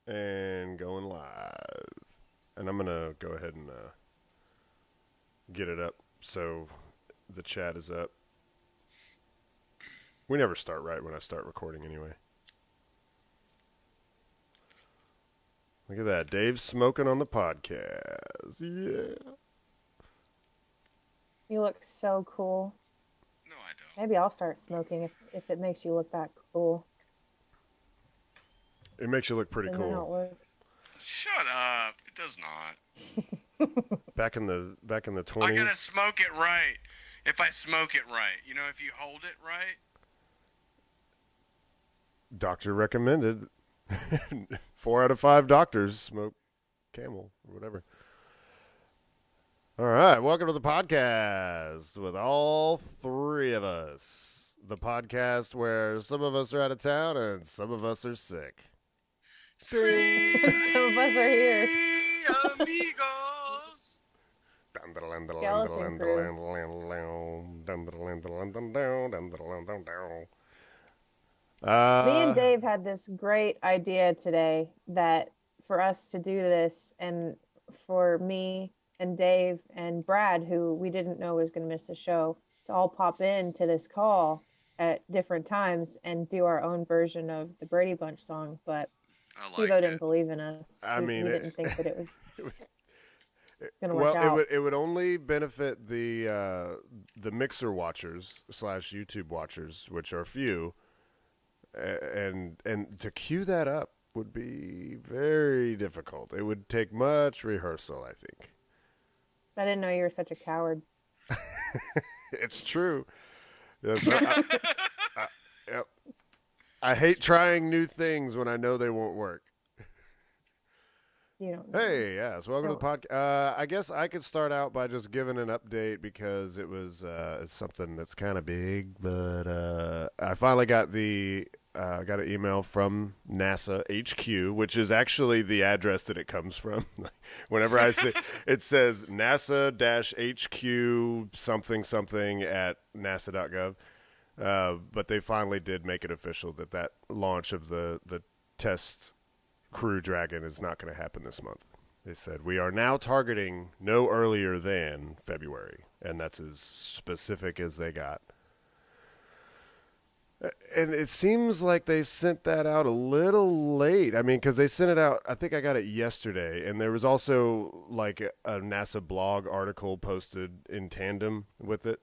And going live. And I'm going to go ahead and get it up so the chat is up. We never start right when I start recording anyway. Look at that. Dave's smoking on the podcast. Yeah. You look so cool. No, I don't. Maybe I'll start smoking if it makes you look that cool. It makes you look pretty Isn't that how it cool. works? Shut up. It does not. Back in the 20s. I gotta smoke it right. If I smoke it right. You know, if you hold it right. Doctor recommended. 4 out of 5 doctors smoke Camel or whatever. All right, welcome to the podcast with all 3 of us. The podcast where some of us are out of town and some of us are sick. Three Some of us are here. Amigos. Skeleton Me and Dave had this great idea today that for us to do this, and for me and Dave and Brad, who we didn't know was going to miss the show, to all pop into this call at different times and do our own version of the Brady Bunch song. But Steve-O didn't believe in us. We didn't think that it was going to work out. It would only benefit the Mixer watchers / YouTube watchers, which are few. And to cue that up would be very difficult. It would take much rehearsal, I think. I didn't know you were such a coward. It's true. Yes, yep. I hate trying new things when I know they won't work. You don't. Hey, yes, welcome to the podcast. I guess I could start out by just giving an update because it was it's something that's kind of big. But I finally got got an email from NASA HQ, which is actually the address that it comes from. Whenever I say it says NASA-HQ something at nasa.gov. But they finally did make it official that launch of the test Crew Dragon is not going to happen this month. They said we are now targeting no earlier than February, and that's as specific as they got. And it seems like they sent that out a little late. I mean, because they sent it out, I think I got it yesterday, and there was also like a NASA blog article posted in tandem with it.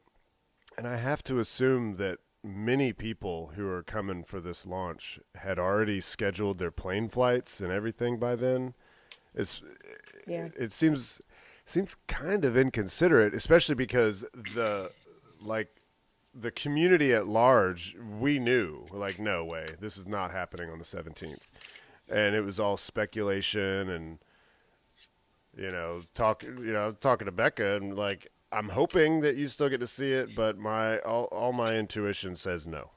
And I have to assume that many people who are coming for this launch had already scheduled their plane flights and everything by then. It seems kind of inconsiderate, especially because the community at large, we knew, like, no way, this is not happening on the 17th. And it was all speculation and, talking to Bekah and, like, I'm hoping that you still get to see it, but all my intuition says no.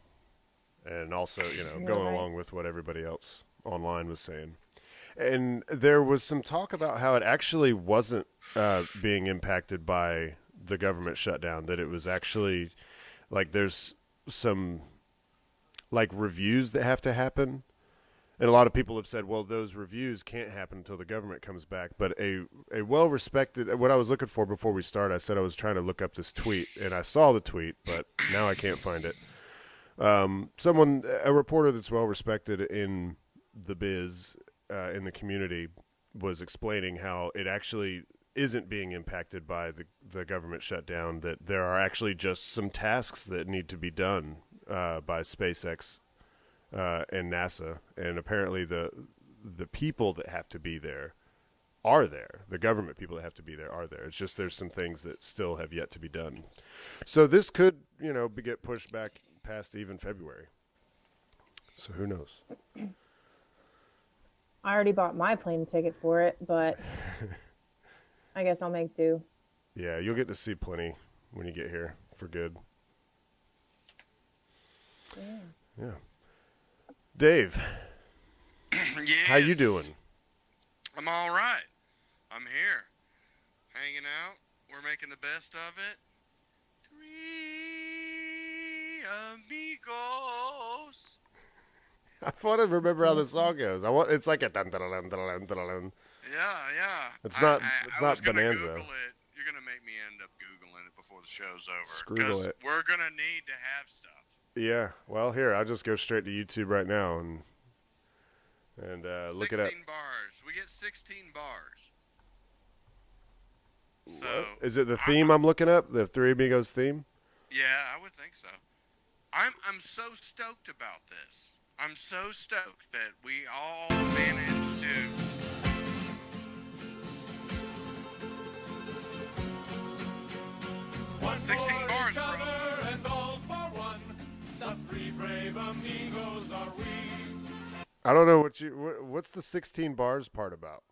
And also, going along with what everybody else online was saying. And there was some talk about how it actually wasn't being impacted by the government shutdown, that it was actually, like, there's some, like, reviews that have to happen. And a lot of people have said, well, those reviews can't happen until the government comes back. But a well-respected, what I was looking for before we start, I said I was trying to look up this tweet, and I saw the tweet, but now I can't find it. A reporter that's well-respected in the biz, in the community, was explaining how it actually isn't being impacted by the government shutdown, that there are actually just some tasks that need to be done by SpaceX and NASA, and apparently the people that have to be there are there. The government people that have to be there are there. It's just there's some things that still have yet to be done. So this could, get pushed back past even February. So who knows? I already bought my plane ticket for it, but I guess I'll make do. Yeah, you'll get to see plenty when you get here for good. Yeah. Dave, Yes. how you doing? I'm all right. I'm here, hanging out. We're making the best of it. Three Amigos. I want to remember how the song goes. It's like a dun dun dun dun dun dun dun. Yeah. It's not was gonna Bonanza. Google it. You're gonna make me end up Googling it before the show's over. Scroogle Because it. we're gonna need to have stuff. Yeah. Well, here I'll just go straight to YouTube right now and look it up. 16 bars. We get 16 bars. So What? Is it the theme I'm looking up? The Three Amigos theme? yeah, I would think so. I'm so stoked about this. I'm so stoked that we all managed to. One 16 for bars, each bro. other and all for one. The three brave amigos are we. I don't know what's the 16 bars part about?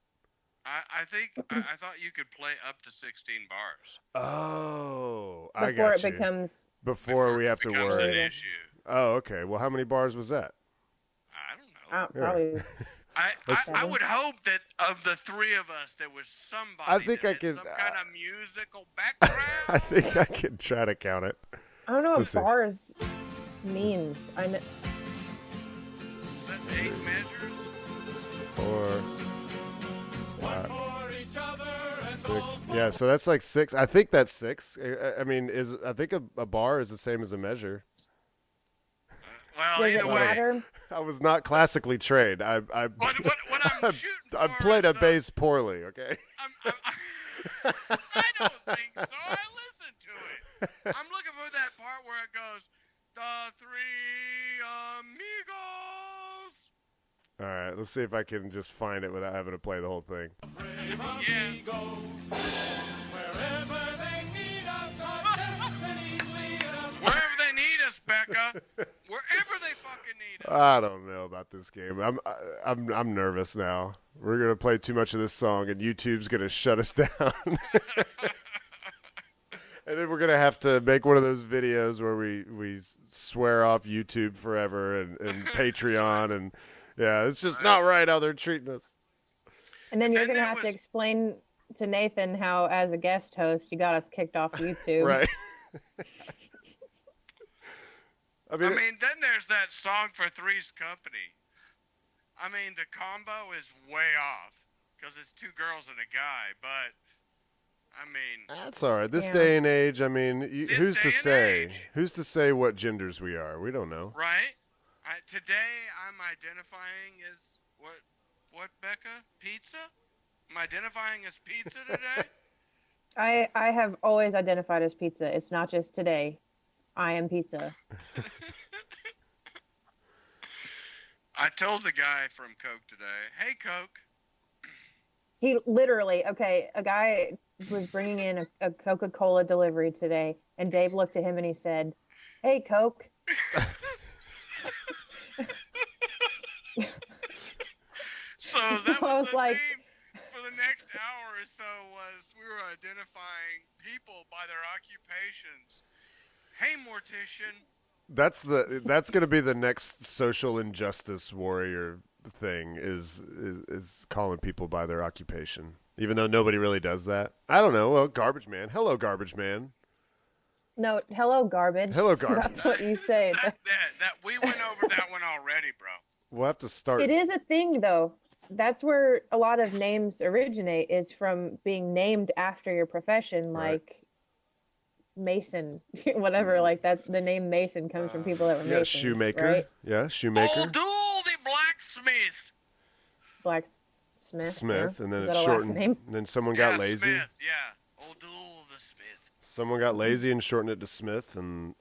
I think I thought you could play up to 16 bars Oh, I Before got it you. becomes Before we have to becomes an worry. issue. Oh, okay. Well, how many bars was that? I don't know. probably. I would hope that of the three of us, there was somebody I think that I had could, some kind of musical background. I think I can try to count it. I don't know what Let's see. bars means. I know. Is that 8 measures? 4, One for each other and 6. all for Yeah, so that's like 6. I think that's 6. I mean, I think a bar is the same as a measure. Well, Does it either way, matter? I was not classically trained. what I'm shooting for I played is a bass poorly. Okay. I don't think so. I listened to it. I'm looking for that part where it goes, the Three Amigos. All right. Let's see if I can just find it without having to play the whole thing. brave Yeah. amigos. Wherever they need us, our destinies lead us. Wherever they need us, Bekah. Wherever they fucking need us. I don't know about this game. I'm nervous now. We're gonna play too much of this song, and YouTube's gonna shut us down. And then we're gonna have to make one of those videos where we swear off YouTube forever and Patreon, and yeah, it's just not right how they're treating us. And then you're then going to there have to was- explain to Nathan how, as a guest host, you got us kicked off YouTube. Right. I I mean, mean, then there's that song for Three's Company. I mean, the combo is way off because it's 2 girls and a guy, but I mean, that's all right. This Yeah. day and age, I mean, This who's day to and say? age. Who's to say what genders we are? We don't know. right? Today I'm identifying as what Bekah? Pizza? I'm identifying as pizza today. I have always identified as pizza. It's not just today. I am pizza. I told the guy from Coke today, "Hey, Coke." He literally, okay, a guy was bringing in a Coca-Cola delivery today, and Dave looked at him and he said, "Hey, Coke." So that I was was the like- theme for the next hour or so was we were identifying people by their occupations. Hey, mortician. That's going to be the next social injustice warrior thing is calling people by their occupation, even though nobody really does that. I don't know. Well, garbage man. Hello, garbage man. No, hello, garbage. Hello, garbage. That's what you say. That we went over that one already, bro. We'll have to start. It is a thing, though. That's where a lot of names originate, is from being named after your profession, Right. like Mason, whatever. Like that, the name Mason comes from people that were Yeah, Masons, shoemaker. right? Yeah, shoemaker. Old Dool the blacksmith. Blacksmith. Smith, yeah. and then Is it's that a last shortened. name? And then someone got lazy. Smith, yeah. Old Dool the Smith. Someone got lazy and shortened it to Smith, and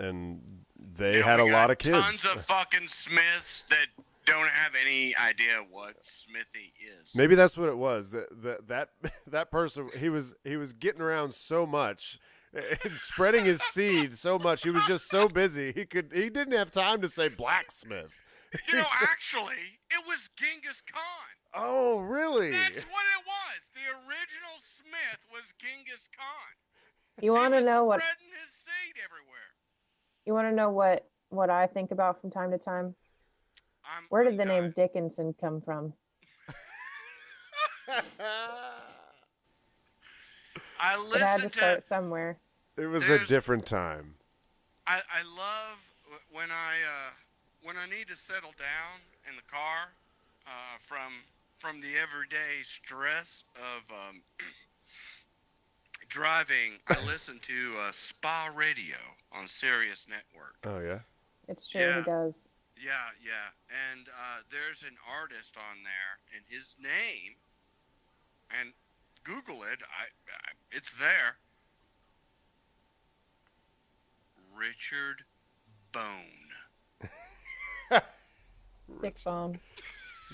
they You know, had a we lot got of kids. Tons of fucking Smiths that don't have any idea what Smithy is. Maybe that's what it was. That person, he was getting around so much and spreading his seed so much. He was just so busy. He didn't have time to say blacksmith. You know, actually, it was Genghis Khan. Oh, really? That's what it was. The original Smith was Genghis Khan. You want to He was know what? spreading his seed everywhere. You want to know what I think about from time to time? Where did the name Dickinson come from? I It had to listened start to. somewhere. It was a There's- different time. I love when I need to settle down in the car from the everyday stress of driving, I listen to Spa Radio on Sirius Network. Oh yeah. It's true, Yeah. he does. Yeah, yeah. And there's an artist on there, and his name, and Google it, it's there. Richard Bone. Dick bone.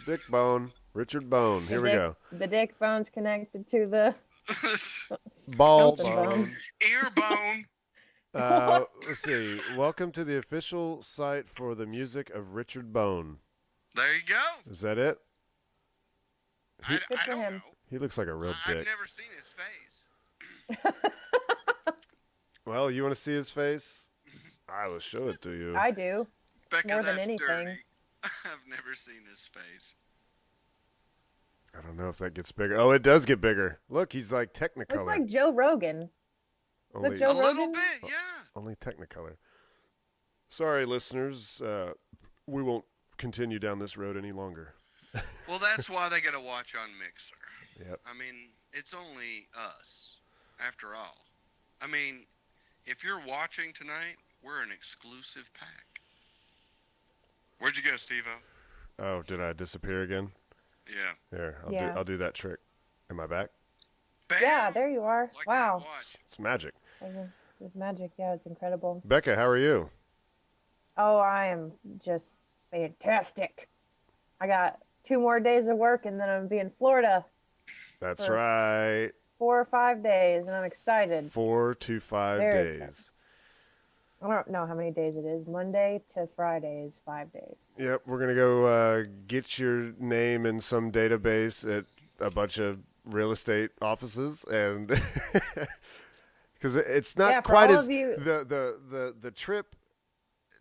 Dick Bone. Richard Bone. Here we go. The dick bone's connected to the Ball something Bone. Ear bone. Let's see. Welcome to the official site for the music of Richard Bone. There you go. Is that it? I for don't him. know. He looks like a real I've dick. never seen his face. Well, you want to see his face? I will show it to you. I do. Becca, More than that's anything. dirty. I've never seen his face. I don't know if that gets bigger. Oh, it does get bigger. Look, he's like Technicolor. Looks like Joe Rogan. only, Joe A little Rogan? bit, yeah. only Technicolor. Sorry, listeners. We won't continue down this road any longer. Well, that's why they got to watch on Mixer. Yep. I mean, it's only us, after all. I mean, if you're watching tonight, we're an exclusive pack. Where'd you go, Steve-O? Oh, did I disappear again? Yeah. Here, Yeah. I'll do that trick. Am I back? Bam! Yeah, there you are. Like Wow. that watch. It's magic. It's magic. Yeah, it's incredible. Becca, how are you? Oh, I am just fantastic. I got 2 more days of work and then I'm gonna be in Florida That's For- right. 4 or 5 days and I'm excited. 4 to 5 Very days. I don't know how many days it is. Monday to Friday is 5 days. Yep, we're gonna go get your name in some database at a bunch of real estate offices, and because it's not Yeah, for quite all as of you- the trip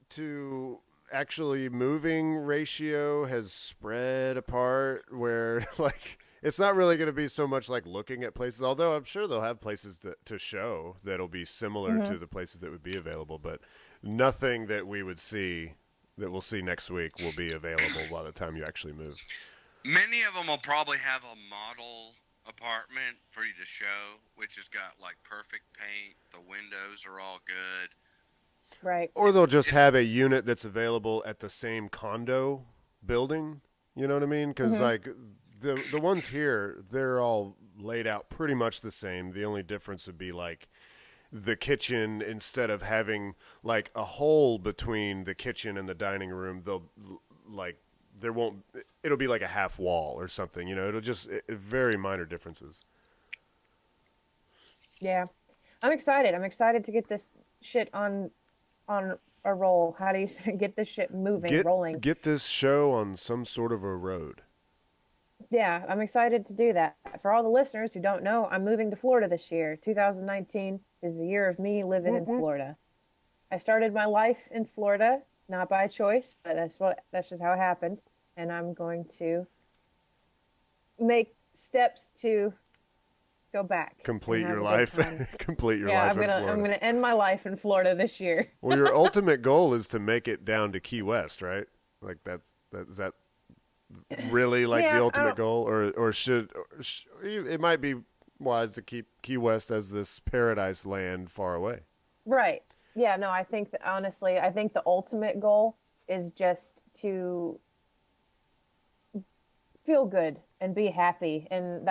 to actually moving ratio has spread apart, where like it's not really going to be so much like looking at places, although I'm sure they'll have places to show that'll be similar to the places that would be available, but nothing that we would see that we'll see next week will be available by the time you actually move. Many of them will probably have a model apartment for you to show, which has got like perfect paint. The windows are all good. Right. Or they'll just It's- have a unit that's available at the same condo building. You know what I mean? Because like the ones here, they're all laid out pretty much the same. The only difference would be like the kitchen, instead of having like a hole between the kitchen and the dining room, they'll like there won't. It'll be like a half wall or something. You know, it'll just very minor differences. Yeah. I'm excited. I'm excited to get this shit on a roll. How do you say get this shit moving, rolling? Get this show on some sort of a road. Yeah, I'm excited to do that. For all the listeners who don't know, I'm moving to Florida this year. 2019 is the year of me living in Florida. I started my life in Florida, not by choice, but that's just how it happened. And I'm going to make steps to go back. Complete and have your a good life. time. Complete your Yeah, life I'm gonna in Florida. I'm gonna end my life in Florida this year. Well, your ultimate goal is to make it down to Key West, right? Like is that really like Yeah, the I ultimate don't- goal, or should it might be wise to keep Key West as this paradise land far away? Right. Yeah, no, I think that honestly, I think the ultimate goal is just to feel good and be happy. And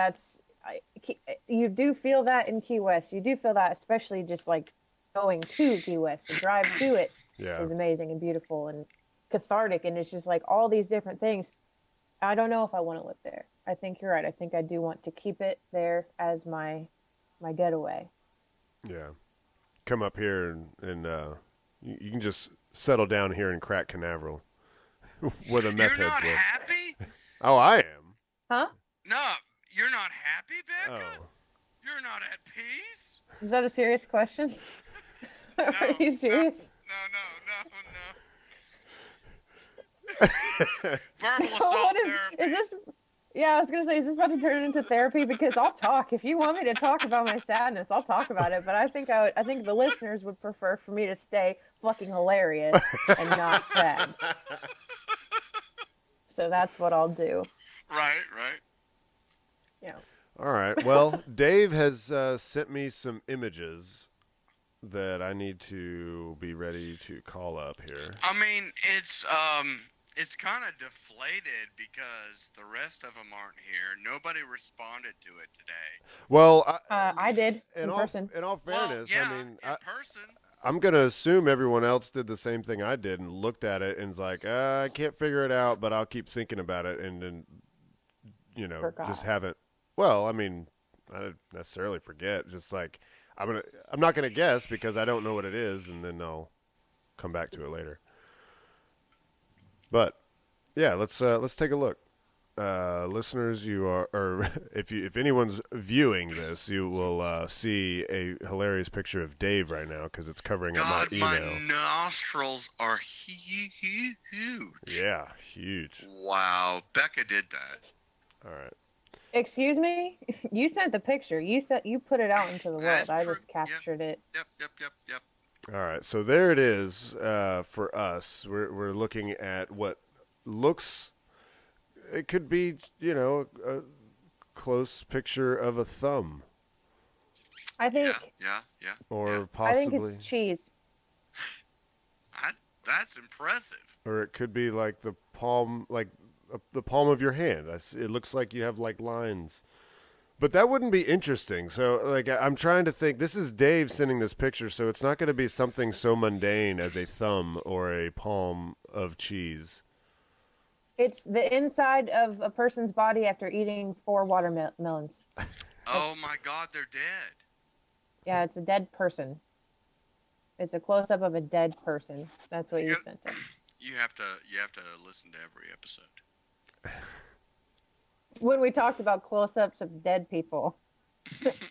you do feel that in Key West. You do feel that, especially just like going to Key West. The drive to it Yeah. is amazing and beautiful and cathartic. And it's just like all these different things. I don't know if I want to live there. I think you're right. I think I do want to keep it there as my getaway. Yeah. Come up here and you can just settle down here in Crack Canaveral where the meth You're heads not live. happy? Oh, I am. Huh? No, you're not happy, Becca? Oh. You're not at peace? Is that a serious question? Are you serious? No. Verbal assault What therapy. is this? Yeah, I was gonna say, is this about to turn into therapy? Because I'll talk. If you want me to talk about my sadness, I'll talk about it. But I think I think the listeners would prefer for me to stay fucking hilarious and not sad. So that's what I'll do. Right. Yeah. All right. Well, Dave has sent me some images that I need to be ready to call up here. I mean, it's kind of deflated because the rest of them aren't here. Nobody responded to it today. Well, I did in in all person. fairness, well, yeah, I mean, in person. I'm going to assume everyone else did the same thing I did and looked at it and was like, I can't figure it out, but I'll keep thinking about it and then, Forgot. just haven't. Well, I mean, I didn't necessarily forget. Just like, I'm not going to guess because I don't know what it is, and then I'll come back to it later. But, yeah, let's take a look. Listeners, or if anyone's viewing this, you will see a hilarious picture of Dave right now because it's covering up God, my my email. nostrils are huge. Yeah, huge. Wow, Bekah did that. All right. Excuse me? You sent the picture. You put it out into the world. That's I true. just captured it. Yep. All right. So there it is for us. We're looking at what looks. It could be, a close picture of a thumb, I think Yeah. or Yeah. I think possibly, it's cheese. That's impressive. or it could be like the palm, the palm of your hand. It looks like you have like lines, but that wouldn't be interesting. So, like, I'm trying to think. This is Dave sending this picture, so it's not going to be something so mundane as a thumb or a palm of cheese. It's the inside of a person's body after eating 4 watermelons. Oh my God, they're dead. Yeah, it's a dead person. It's a close-up of a dead person. That's what you You- sent him. You have to listen to every episode. When we talked about close-ups of dead people,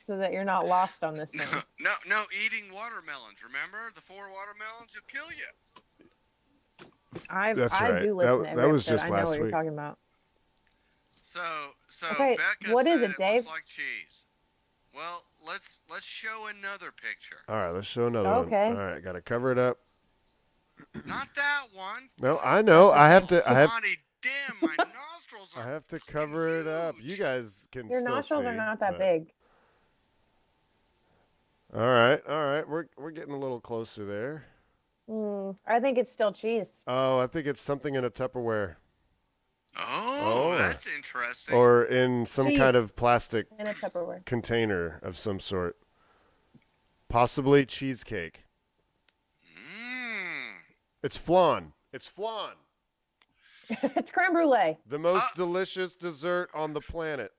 so that you're not lost on this No, thing. no, eating watermelons. Remember the 4 watermelons? Will kill you. I That's right. do listen to That every was episode. just I know last what you're week. talking about. So Okay, Bekah what is said it, Dave? looks like cheese. Well, let's show another picture. All right, let's show another Okay. one. All right, got to cover it up. Not that one. No, I know. I have to Damn, my nostrils are. I have to cover it up. You huge. guys can Your still nostrils see, are not that but- big. All right. We're getting a little closer there. I think it's still cheese. Oh, I think it's something in a Tupperware Oh, Oh. that's interesting. or in some Cheese. kind of plastic In a Tupperware. container of some sort. Possibly cheesecake. Mm. It's flan. It's flan. It's creme brulee. The most delicious dessert on the planet.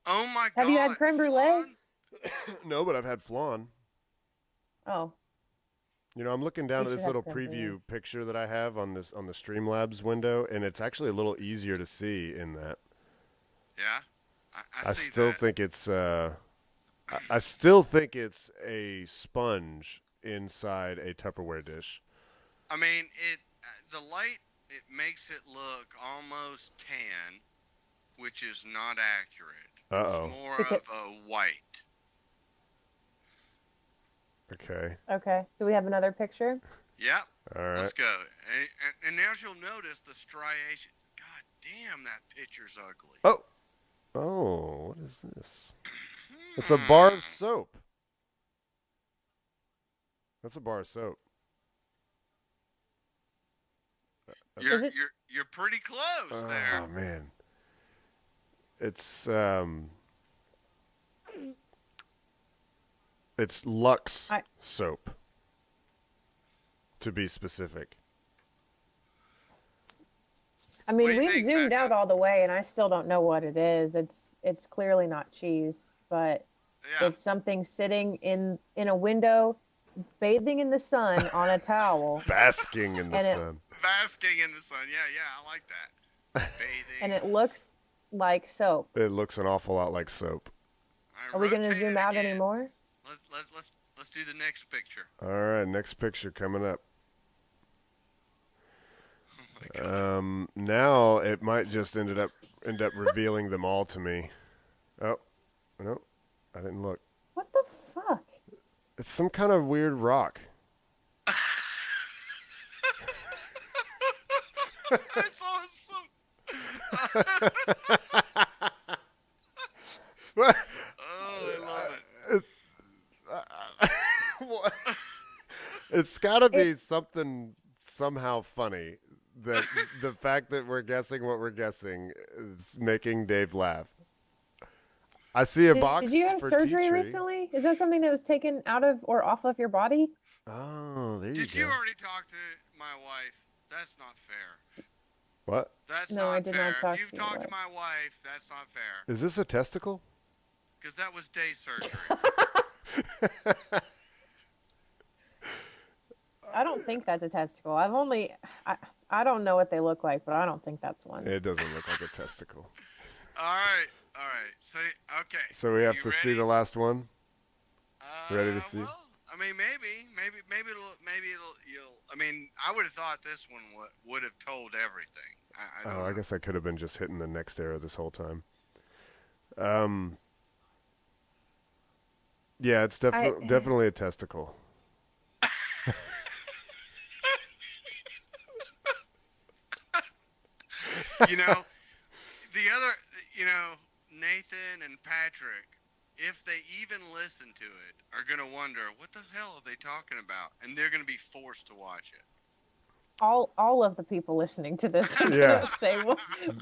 Oh my God. Have you had creme brulee? flan? No, but I've had flan. Oh, I'm looking down You at this should have little creme preview brulee. picture that I have on the Streamlabs window, and it's actually a little easier to see in that. Yeah, I see still that. think it's I still think it's a sponge inside a Tupperware dish. I mean, the light it makes it look almost tan, which is not accurate. Uh-oh. It's more Because- of a white. Okay. okay. Do we have another picture? Yep. All right. Let's go. And now you'll notice the striations. God damn, that picture's ugly. Oh, what is this? It's a bar of soap. That's a bar of soap. You're, Is it- you're pretty close there. Oh man. It's Lux soap. To be specific. I mean, What do you we've think, zoomed Bekah? out all the way, and I still don't know what it is. It's clearly not cheese, but Yeah. it's something sitting in a window, bathing in the sun on a towel, Basking in the And it- sun. Basking in the sun. Yeah, I like that. Bathing. and it looks like soap. It looks an awful lot like soap. I Are we going to rotate zoom it out again. anymore? Let's do the next picture. All right, next picture coming up. Oh my God. Now it might just end up revealing them all to me. Oh, no, I didn't look. What the fuck? It's some kind of weird rock. It's awesome. What? Oh, I love What? It's got to be It's- something somehow funny that the fact that we're guessing what we're guessing is making Dave laugh. I see a box Did you have for surgery tea tree. recently? Is that something that was taken out of or off of your body? Oh, there you Did go. you already talk to my wife? That's not fair. What? That's No, not I did fair. not talk If you've to your talked to wife. my wife, that's not fair. Is this a testicle? Because that was day surgery. I don't think that's a testicle. I don't know what they look like, but I don't think that's one. It doesn't look like a testicle. All right. So, okay. So we have You to see ready? the last one. Ready to see? Well, I mean, maybe you'll. I mean, I would have thought this one would have told everything. I don't Oh, know. I guess I could have been just hitting the next arrow this whole time. Yeah, it's definitely a testicle. You know, Nathan and Patrick, if they even listen to it, are going to wonder, what the hell are they talking about? And they're going to be forced to watch it. All of the people listening to this are Yeah. gonna say,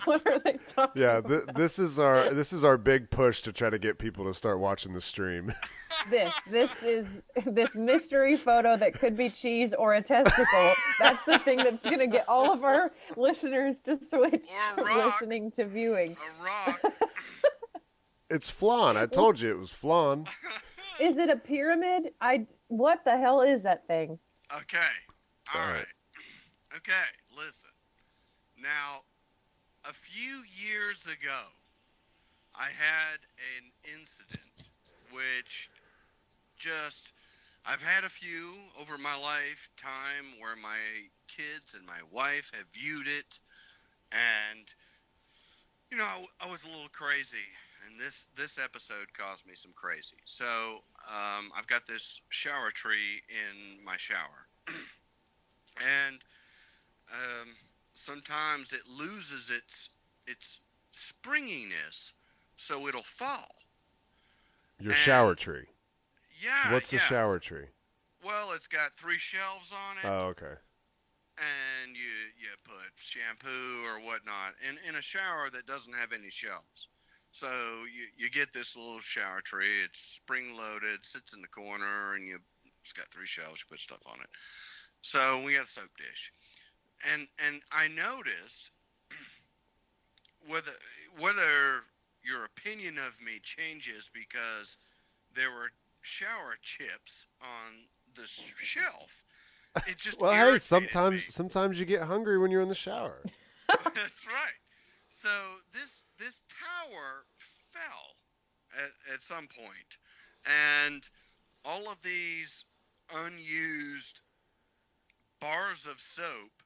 what are they talking Yeah, about? this is our big push to try to get people to start watching the stream. This is this mystery photo that could be cheese or a testicle. That's the thing that's gonna get all of our listeners to switch Or from rock. listening to viewing. A rock. It's flan. I told you it was flan. Is it a pyramid? What the hell is that thing? Okay. All right. Okay, listen. Now, a few years ago, I had an incident which I've had a few over my lifetime where my kids and my wife have viewed it, and, I was a little crazy, and this episode caused me some crazy. So, I've got this shower tree in my shower, and sometimes it loses its springiness, so it'll fall. Your shower tree. Yeah. What's the shower tree? Well, it's got 3 shelves on it, Oh, okay. and you put shampoo or whatnot in a shower that doesn't have any shelves. So you get this little shower tree. It's spring loaded, sits in the corner, and it's got 3 shelves. You put stuff on it. So we got a soap dish. And I noticed whether your opinion of me changes because there were shower chips on the shelf. It just Well, hey, irritated me. sometimes you get hungry when you're in the shower. That's right. So this tower fell at some point, and all of these unused bars of soap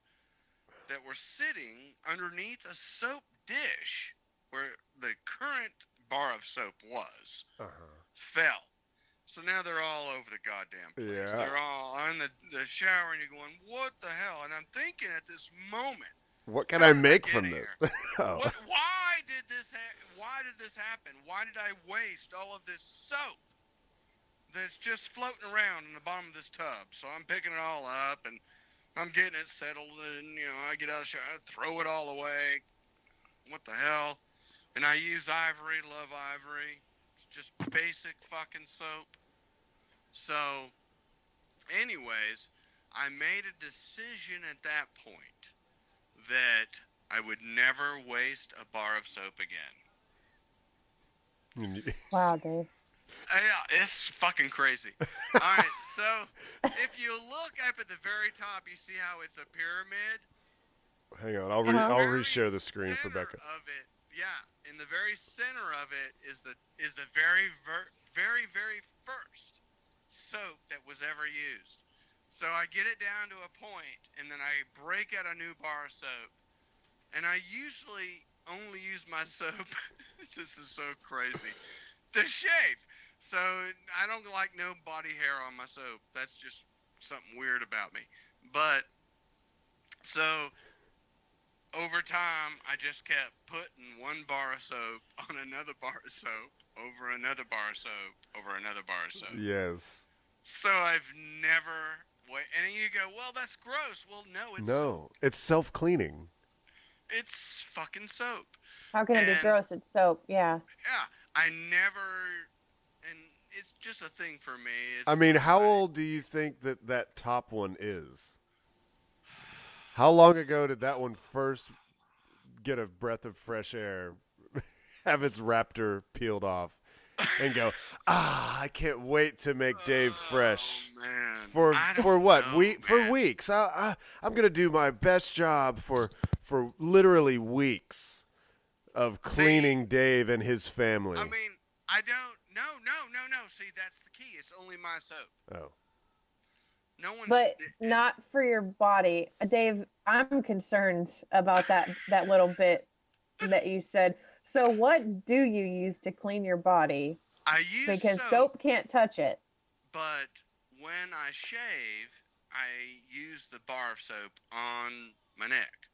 that were sitting underneath a soap dish where the current bar of soap was fell. So now they're all over the goddamn place. Yeah. They're all on the shower, and you're going, what the hell? And I'm thinking at this moment, What can how I did make get from here? this? Oh. Why did this happen? Why did I waste all of this soap that's just floating around in the bottom of this tub? So I'm picking it all up, and I'm getting it settled, and I get out of the shower, I throw it all away. What the hell? And I use Ivory, love Ivory. It's just basic fucking soap. So, anyways, I made a decision at that point that I would never waste a bar of soap again. Wow, Dave. Yeah, it's fucking crazy. All right, so if you look up at the very top, you see how it's a pyramid. Hang on, I'll Very reshare the screen for center Bekah. Of it, yeah, in the very center of it is the very very first soap that was ever used. So I get it down to a point, and then I break out a new bar of soap, and I usually only use my soap. This is so crazy. To shave. So I don't like no body hair on my soap. That's just something weird about me. But so over time, I just kept putting one bar of soap on another bar of soap, over another bar of soap, over another bar of soap. Yes. So I've never. And you go, well, that's gross. Well, no, it's soap. No, it's self-cleaning. It's fucking soap. How can it be And- gross? It's soap. Yeah. Yeah, I never. And it's just a thing for me. It's I mean, one of how my- old do you think that top one is? How long ago did that one first get a breath of fresh air, have its raptor peeled off, and go, I can't wait to make Dave fresh. Oh, man. For I don't for what? know, For man. weeks. I'm gonna do my best job for literally weeks of cleaning Dave and his family. I mean, I don't. No. See, that's the key. It's only my soap. Oh. No one's. But not for your body. Dave, I'm concerned about that little bit that you said. So what do you use to clean your body? I use Because soap can't touch it. But when I shave, I use the bar of soap on my neck.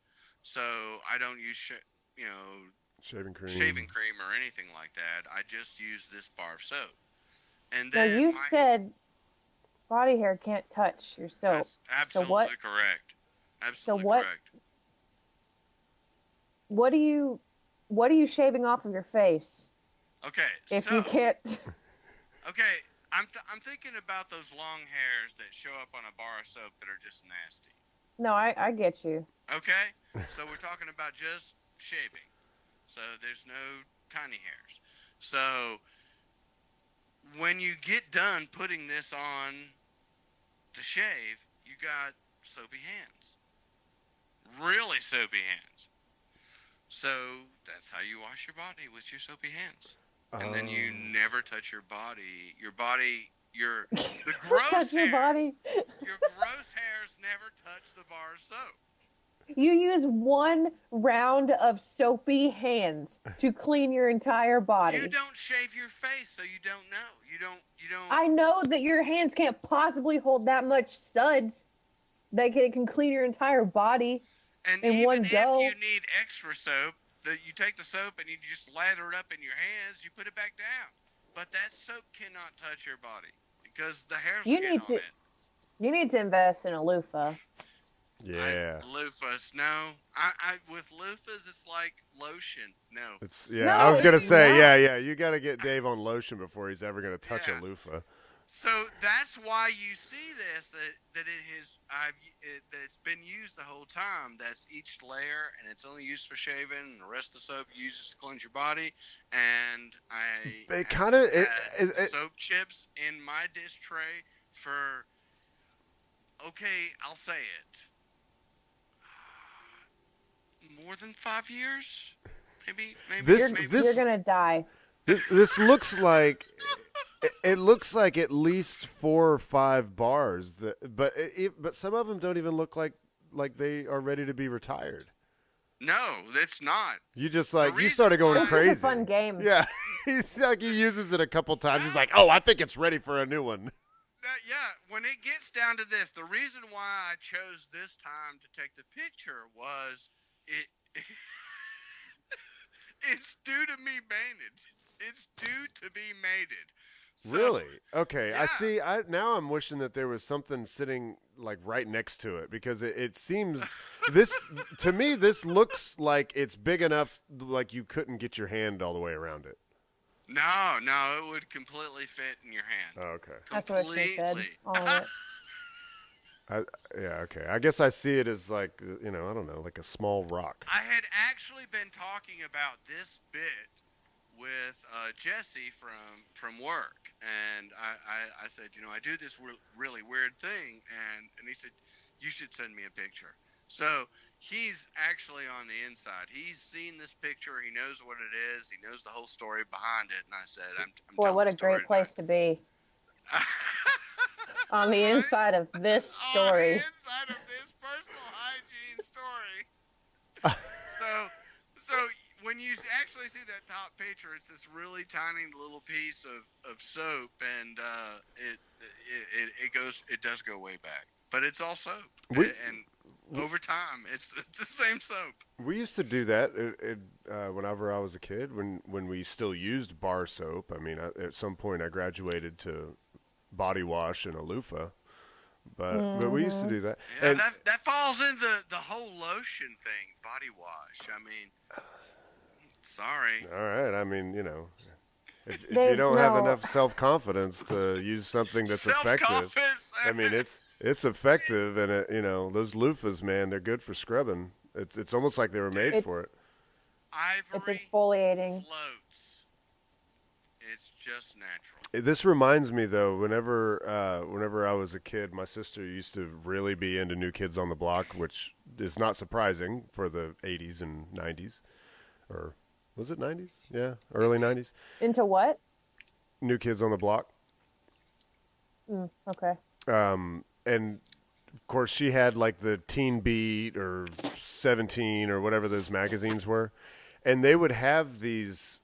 So I don't use Shaving cream. shaving cream or anything like that. I just use this bar of soap. And Now then you said body hair can't touch your soap. that's absolutely what- correct. Absolutely what- correct. What are you shaving off of your face? Okay, If so you can't okay, I'm thinking about those long hairs that show up on a bar of soap that are just nasty. No, I get you. Okay, so we're talking about just shaving. So there's no tiny hairs. So when you get done putting this on to shave, you got soapy hands. Really soapy hands. So that's how you wash your body, with your soapy hands. And then you never touch your body. The gross touch your hairs. body. Your gross hairs never touch the bar of soap. You use one round of soapy hands to clean your entire body. You don't shave your face, so you don't know. You don't. I know that your hands can't possibly hold that much suds that it can clean your entire body. And in even one if go. you need extra soap, you take the soap and you just lather it up in your hands, you put it back down. But that soap cannot touch your body because the hairs You will need get on to- it. You need to invest in a loofah. Yeah. Loofahs, no. I with loofahs, it's like lotion. No. Yeah, No, I was gonna it's say, not. yeah. You got to get Dave on lotion before he's ever gonna touch Yeah. a loofah. So that's why you see this that it has that it's been used the whole time. That's each layer, and it's only used for shaving. And the rest of the soap uses to cleanse your body. And I It kind of had soap chips in my dish tray for I'll say it, more than 5 years, maybe. This- maybe. You're gonna die. this looks like it looks like at least 4 or 5 bars. But some of them don't even look like they are ready to be retired. No, it's not. You just The you reason started going why- This crazy. is a fun game. Yeah, he's like he uses it a couple times. He's like, oh, I think it's ready for a new one. Yeah, when it gets down to this, the reason why I chose this time to take the picture was it. It's due to me mated. It's due to be mated. So, Really? Okay. I yeah. see. Now I'm wishing that there was something sitting like right next to it because it seems this to me this looks like it's big enough like you couldn't get your hand all the way around it. No, it would completely fit in your hand. Oh, okay. That's what she said. All of it. Yeah. Okay. I guess I see it as like I don't know, like a small rock. I had actually been talking about this bit with Jesse from work, and I said, I do this really weird thing, and he said, you should send me a picture. So he's actually on the inside. He's seen this picture. He knows what it is. He knows the whole story behind it. And I said, I'm Boy, telling what the a great story place to be. On the inside of this On story. the inside of this personal hygiene story. So when you actually see that top picture, it's this really tiny little piece of soap, and it does go way back. but it's all soap. And over time, it's the same soap. We used to do that whenever I was a kid, when we still used bar soap. I mean, at some point I graduated to body wash and a loofah, but we used to do that. Yeah, And that falls in the whole lotion thing, body wash. I mean, sorry. all right, I mean, if you Dave, don't have no. enough self-confidence to use something that's effective, Self-confidence. I mean, it's effective, and those loofahs, man, they're good for scrubbing. It's almost like they were made for it. Ivory It's exfoliating. floats. It's just natural. This reminds me, though, whenever I was a kid, my sister used to really be into New Kids on the Block, which is not surprising for the 80s and 90s. Or was it 90s? Yeah, early 90s. Into what? New Kids on the Block. Okay. And, of course, she had, like, the Teen Beat or 17 or whatever those magazines were. And they would have these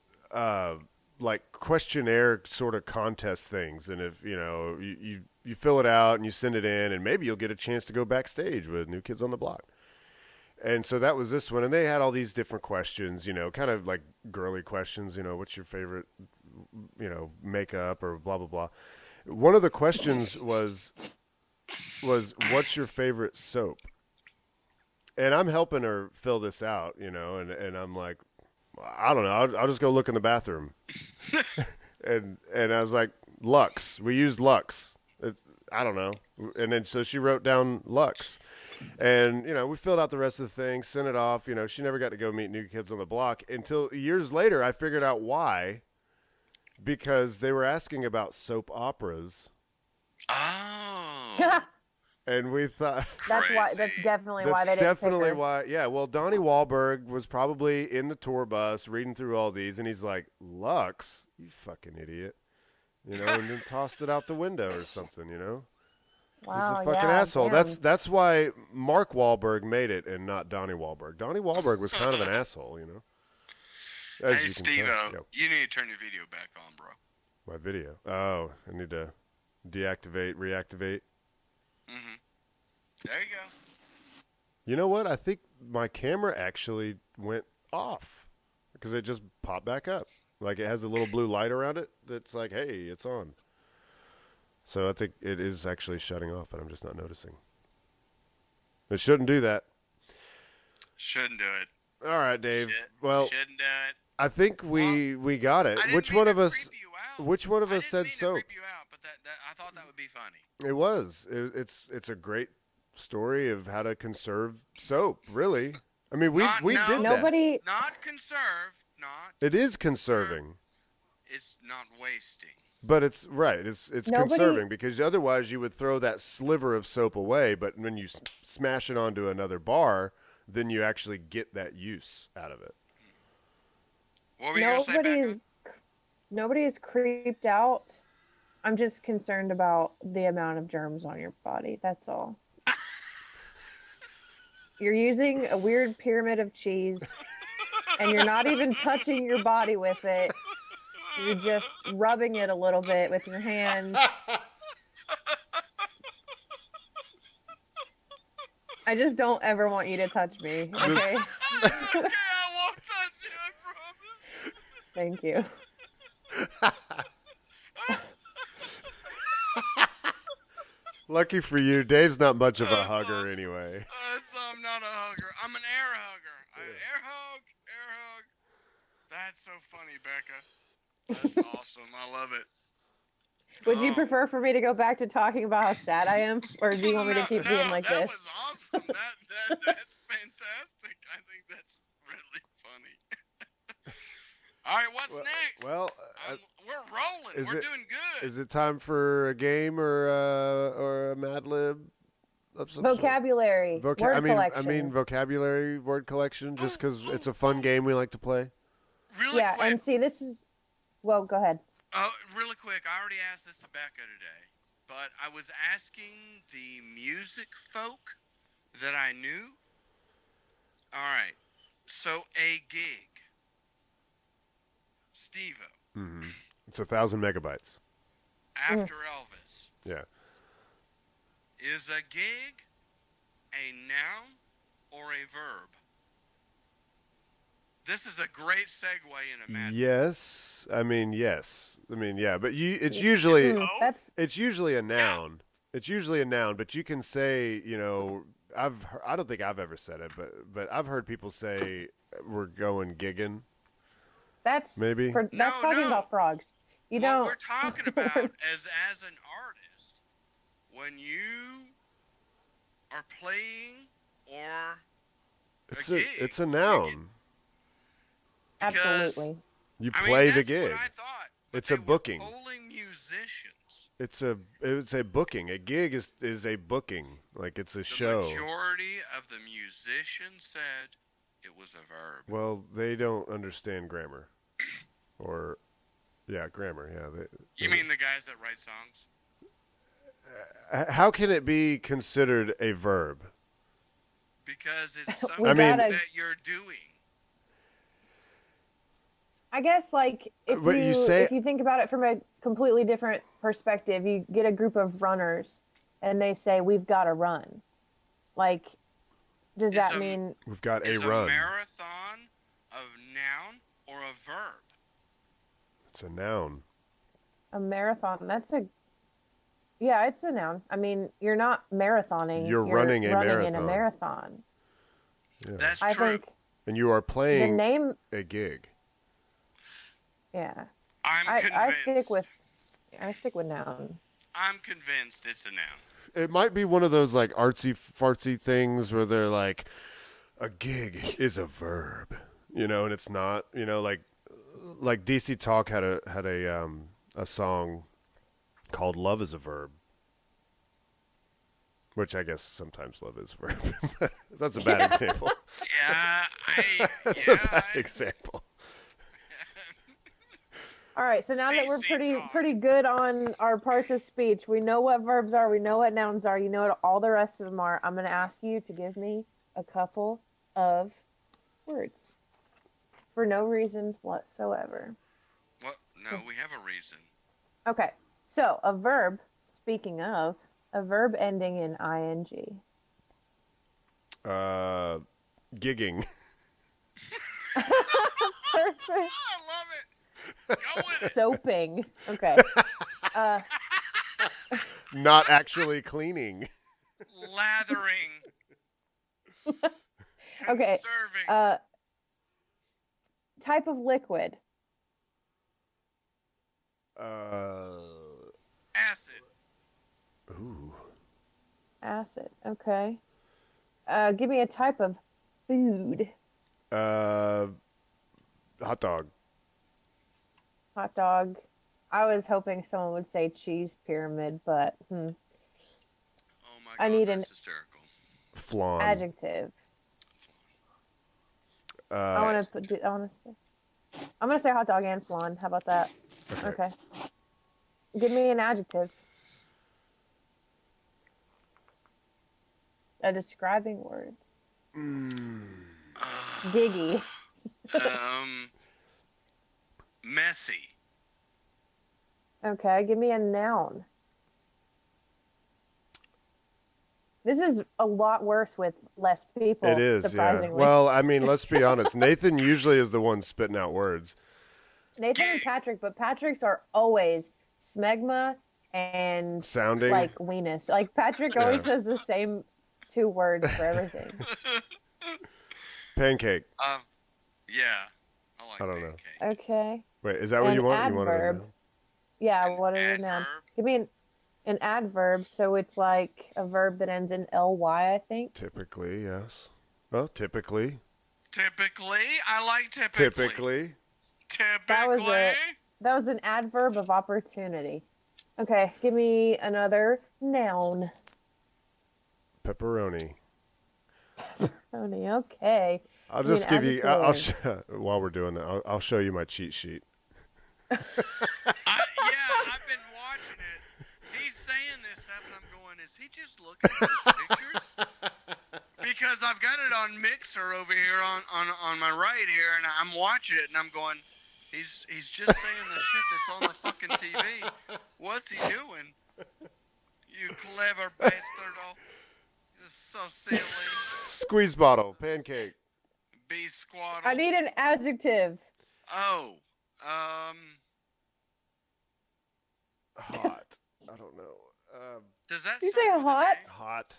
like questionnaire sort of contest things, and if you fill it out and you send it in, and maybe you'll get a chance to go backstage with New Kids on the Block. And so that was this one, and they had all these different questions, kind of like girly questions, what's your favorite makeup or blah blah blah. One of the questions was what's your favorite soap? And I'm helping her fill this out, and I'm like, I don't know. I'll just go look in the bathroom. and I was like, Lux. We use Lux. I don't know. And then so she wrote down Lux. And, we filled out the rest of the thing, sent it off. She never got to go meet New Kids on the Block until years later I figured out why. Because they were asking about soap operas. Oh. And we thought That's why. That's definitely why they didn't pick her. why. Yeah, well, Donnie Wahlberg was probably in the tour bus reading through all these, and he's like, "Lux, you fucking idiot," and then tossed it out the window or something. Wow, He's a fucking yeah, asshole. damn. That's why Mark Wahlberg made it and not Donnie Wahlberg. Donnie Wahlberg was kind of an asshole, As Hey, you can tell. Steve-O, Yep. you need to turn your video back on, bro. My video. Oh, I need to deactivate, reactivate. Mm-hmm. There you go. You know what? I think my camera actually went off because it just popped back up. Like it has a little blue light around it that's like, hey, it's on. So I think it is actually shutting off, but I'm just not noticing. It shouldn't do that. Shouldn't do it. All right, Dave. Well, Shouldn't do it. I think we got it. I didn't Which mean one to of us? creep you out. Which one of I us didn't said mean to soap? creep you out, but I thought that would be funny. It was. It's a great story of how to conserve soap. Really, I mean, we did that. Nobody. Not conserve. Not. It is conserving. It's not wasting. But it's right. It's Nobody- conserving because otherwise you would throw that sliver of soap away. But when you smash it onto another bar, then you actually get that use out of it. What were you gonna say, Becca? Nobody is creeped out. I'm just concerned about the amount of germs on your body. That's all. You're using a weird pyramid of cheese, and you're not even touching your body with it. You're just rubbing it a little bit with your hands. I just don't ever want you to touch me, okay? It's okay, I won't touch you, I promise. Thank you. Lucky for you, Dave's not much of a That's hugger awesome. anyway. So I'm not a hugger. I'm an air hugger. Air hug. That's so funny, Becca. That's awesome. I love it. Would you Oh. prefer for me to go back to talking about how sad I am? Or do you want me to keep being like that this? was awesome. That's fantastic. I think that's really funny. All right, what's next? Well, We're rolling. is We're it- doing good. is it time for a game or a Mad Lib? Of some sort? Vocabulary. Word collection. I mean vocabulary word collection. Just because it's a fun game we like to play. Really yeah, quick. and see, this is... Well, go ahead. Really quick. I already asked this to Becca today, but I was asking the music folk that I knew. All right. So a gig. Steve-O. Mm-hmm. It's 1,000 megabytes. After Elvis. Yeah. Is a gig a noun or a verb? This is a great segue into Mad. Yes. I mean, yes. I mean, yeah. But it's usually both? it's usually a noun. It's usually a noun. But you can say, I don't think I've ever said it, but I've heard people say we're going gigging. That's Maybe. That's talking about frogs. You what don't. we're talking about as an artist, when you are playing or gig, it's a noun. Absolutely. You play the that's gig. what I thought. But It's they a booking. Were polling musicians. It's a booking. A gig is a booking. Like it's a The show. majority of the musicians said it was a verb. Well, they don't understand grammar. Or grammar. Yeah. You mean the guys that write songs? How can it be considered a verb? Because it's something gotta- that you're doing. I guess like But if you think about it from a completely different perspective, you get a group of runners and they say we've got to run. Like, does that mean we've got is a run? A marathon a noun or a verb? It's a noun. a marathon? It's a noun. I mean, you're not marathoning. You're running a in a marathon. marathon. Yeah. That's I true. think And you are the playing name. a gig. Yeah, I'm convinced. I stick with noun. I'm convinced it's a noun. It might be one of those like artsy fartsy things where they're like, a gig is a verb, and it's not, like DC Talk had a song called "Love is a Verb," which I guess sometimes love is a verb. That's a bad example. Yeah, That's a bad example. All right, so now that we're DC pretty good on our parts of speech, we know what verbs are, we know what nouns are, you know what all the rest of them are. I'm going to ask you to give me a couple of words for no reason whatsoever. Well, no, we have a reason. Okay, so a verb, speaking of, a verb ending in ing. Gigging. Perfect. I love it. Go with it. Soaping. Okay. Not actually cleaning. Lathering. Okay. Conserving. Type of liquid. Acid. Ooh. Acid. Okay. Give me a type of food. Hot dog. Hot dog. I was hoping someone would say cheese pyramid, but Oh my God, I need that's hysterical. Flan. adjective. I'm gonna say hot dog and flan. How about that? Okay. Give me an adjective. A describing word. Giggy. Messy. Okay, give me a noun. This is a lot worse with less people. It is, surprisingly. yeah. Well, I mean, let's be honest. Nathan usually is the one spitting out words. Nathan and Patrick, but Patrick's are always smegma and Sounding. like weenus. Like Patrick always says the same two words for everything. Pancake. Yeah. I like I don't know. pancake. Okay. Wait, is that what An you want? adverb. You want to know? Yeah, An what is a noun? adverb? Give me an adverb, so it's like a verb that ends in ly, I think. Typically, yes. Well, typically. Typically. I like typically. Typically. Typically. That was an adverb of opportunity. Okay, give me another noun. Pepperoni. Tony, okay. I'll Give me just an give you. I'll adjective. while we're doing that, I'll show you my cheat sheet. Yeah, I've been watching it. He's saying this stuff, and I'm going, is he just looking at his pictures? Because I've got it on Mixer over here on my right here, and I'm watching it, and I'm going, he's just saying the shit that's on the fucking TV. What's he doing? You clever bastardo. You're so silly. Squeeze bottle, pancake. Bee squaddle. I need an adjective. Oh. Hot. I don't know. Does that You start say with an hot? A? Hot.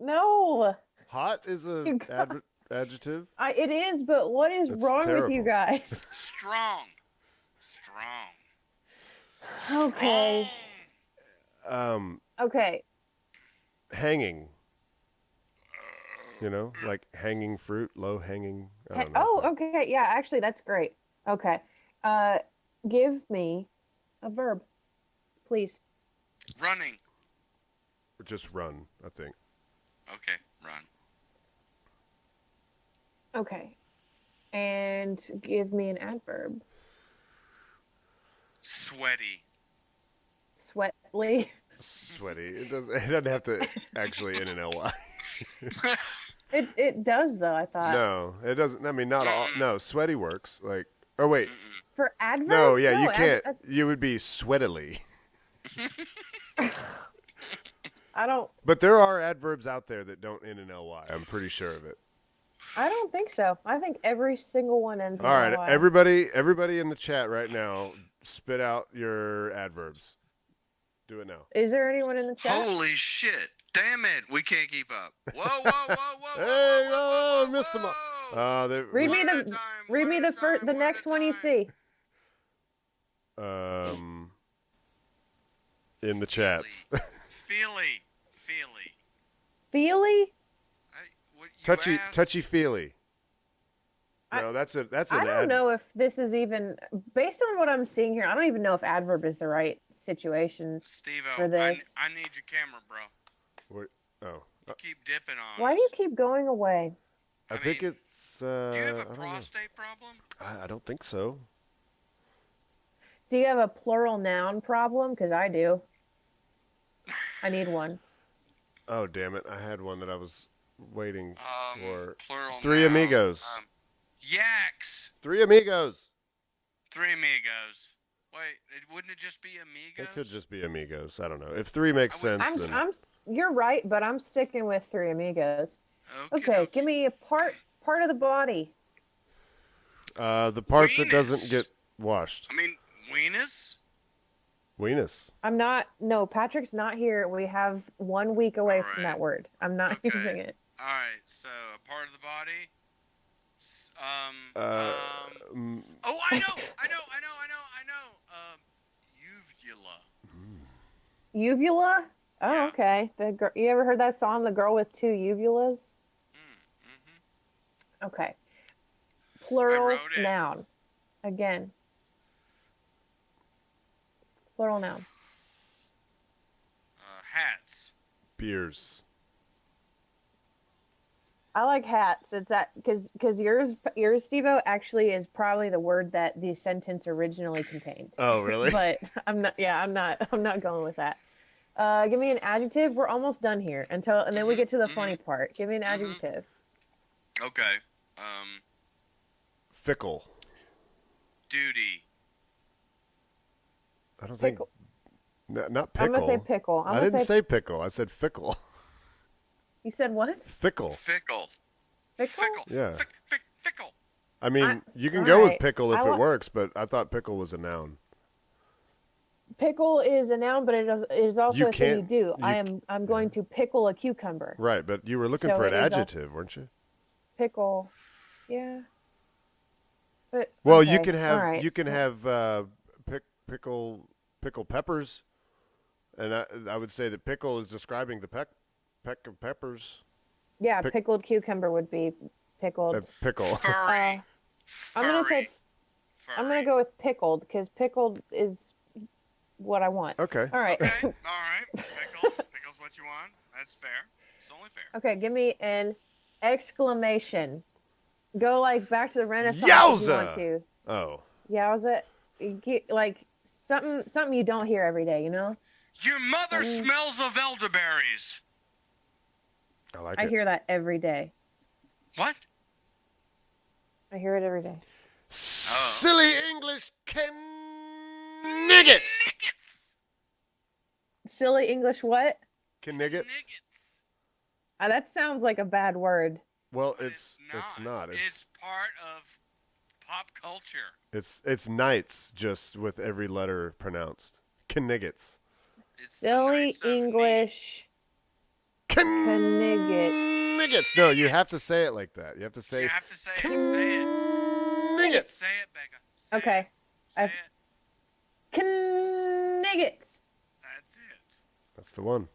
No. Hot is a You got- adjective. It is, but what is That's wrong with you terrible. guys? Strong. Strong. Okay. Okay. Hanging. You know, like hanging fruit, low hanging. I don't know. Oh, okay. Yeah, actually, that's great. Okay. Give me a verb, please. Running. Or just run, I think. Okay, run. Okay. And give me an adverb. Sweaty. Sweatly. Sweaty. It doesn't have to actually end in ly. It does though, I thought. No, it doesn't. I mean, not all. No, sweaty works. Like, oh wait, For adverb? no, yeah, you can't. ad- You would be sweatily. I don't But there are adverbs out there that don't end in ly. I'm pretty sure of it. think so. I think every single one ends in All right, ly. everybody in the chat right now, spit out your adverbs. Do it now. Is there anyone in the chat? Holy shit. Damn it. We can't keep up. Whoa, whoa, whoa, whoa, whoa, Hey, whoa, whoa, whoa, missed him. whoa. Read me One at a the time, read one me at the a first time, the one at next a one you time. see. In the chats. Feely. Feely? Touchy feely. I- No, that's an I don't know if this is even based on what I'm seeing here. I don't even know if adverb is the right situation. Steve-O, For this. I need your camera, bro. What? Oh, You keep dipping on Why us. do you keep going away? I think mean, it's. Do you have I a don't know. prostate problem? I don't think so. Do you have a plural noun problem? Because I do. I need one. Oh, damn it! I had one that I was waiting for. Plural Three noun. Amigos. Yaks. Three Amigos. Three Amigos. Wait, wouldn't it just be Amigos? It could just be Amigos. I don't know. If three makes I would- sense, then You're right, but I'm sticking with Three Amigos. Okay, give me a part of the body. the part that Weenus. doesn't get washed. I mean, weenus? Weenus. I'm not. No, Patrick's not here. We have 1 week away All from right. that word. I'm not Okay. using it. All right, so a part of the body. Mm, Oh, I know. Uvula. Uvula? Oh, Yeah. okay. You ever heard that song, "The Girl with Two Uvulas"? Mm-hmm. Okay. Plural wrote it. noun. Again. Plural noun. Hats. beers. I like hats. It's that because yours, Steve-O, actually is probably the word that the sentence originally contained. Oh, really? But I'm not going with that. Give me an adjective. We're almost done here and then we get to the funny part. Give me an adjective. Okay. Fickle. Duty. I don't Pickle. think. Not I'm pickle. gonna say pickle. I didn't say pickle. I said fickle. You said what? Fickle. Fickle. Fickle? Yeah. Fickle. I mean, you can all go with right. pickle if I it wa- works, but I thought pickle was a noun. Pickle is a noun, but it is also You a thing you can't- do. you I'm going to pickle a cucumber. Right, but you were looking So for an it is a- adjective, weren't you? Pickle. Yeah. But Well, okay, you can have all right, so- have pickle peppers, and I would say that pickle is describing the peck of peppers. Yeah, pick- pickled cucumber would be pickled. Pickle. Furry. I'm gonna say Furry. I'm gonna go with pickled because pickled is what I want. Okay. All right. Okay. All right. Pickle's what you want. That's fair. It's only fair. Okay, give me an exclamation. Go like back to the Renaissance if you Yowza! want to. Oh. Yowza. Like something you don't hear every day, you know? Your mother smells of elderberries. I like I it. hear that every day. What? I hear it every day. Silly English nuggets. silly English what? Kniggets. Kniggets. That sounds like a bad word. Well, But it's not. It's part of pop culture. It's knights, just with every letter pronounced. Kniggets. It's the Silly Knights of English. Kniggets. No, you have to say it like that. You have to Knee. say You have to say it. Say it. Kniggets. Say it, Becca. Say Okay. It. Say I've- it. Kniggets. That's it. That's the one.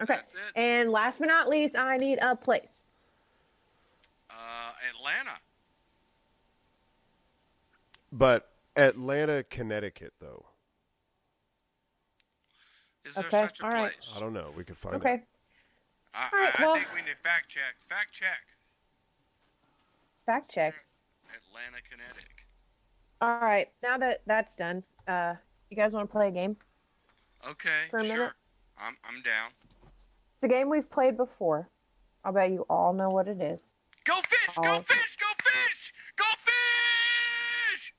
Okay. That's it. And last but not least, I need a place. Atlanta. But Atlanta, Connecticut, though. Is there Okay, such a all right. place? I don't know. We could find Okay. out. I, All right, I well- think we need fact check. Fact check. Fact check. Atlanta, Connecticut. All right. Now that that's done, you guys want to play a game? Okay, For a sure. minute? I'm down. It's a game we've played before. I'll bet you all know what it is. Go fish! Go Oh. fish! Go fish! Go fish!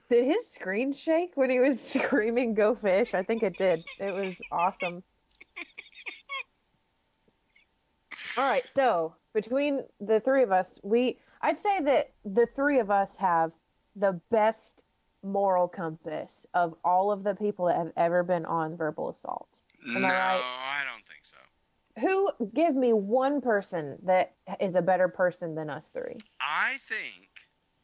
Did his screen shake when he was screaming "Go fish"? I think it did. It was awesome. All right, so between the three of us, I'd say that the three of us have the best moral compass of all of the people that have ever been on verbal assault. Am no, I right? I don't think so. Who give me one person that is a better person than us three? I think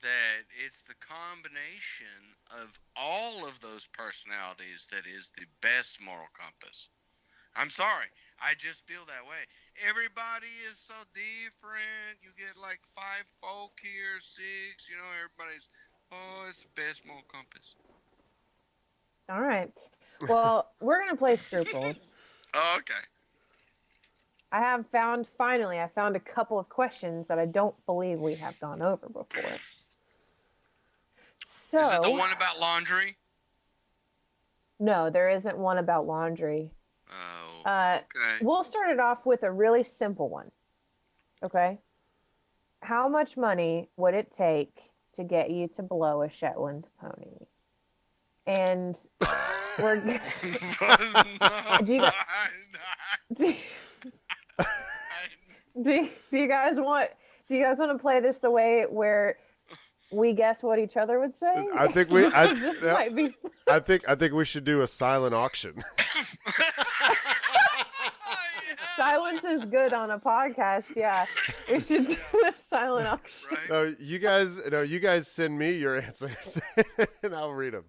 that it's the combination of all of those personalities that is the best moral compass. I'm sorry. I just feel that way. Everybody is so different. You get like 5 folk here, 6. You know, everybody's, it's the best moral compass. All right. Well, we're going to play Scruples. Oh, okay. I found a couple of questions that I don't believe we have gone over before. So, Is it the one about laundry? no, there isn't one about laundry. Oh, Okay. We'll start it off with a really simple one. Okay. How much money would it take to get you to blow a Shetland pony? And we're do you guys want to play this the way where we guess what each other would say? I think This might be I think we should do a silent auction. silence is good on a podcast. Yeah, we should do a silent auction. Right? No, you guys send me your answers and I'll read them.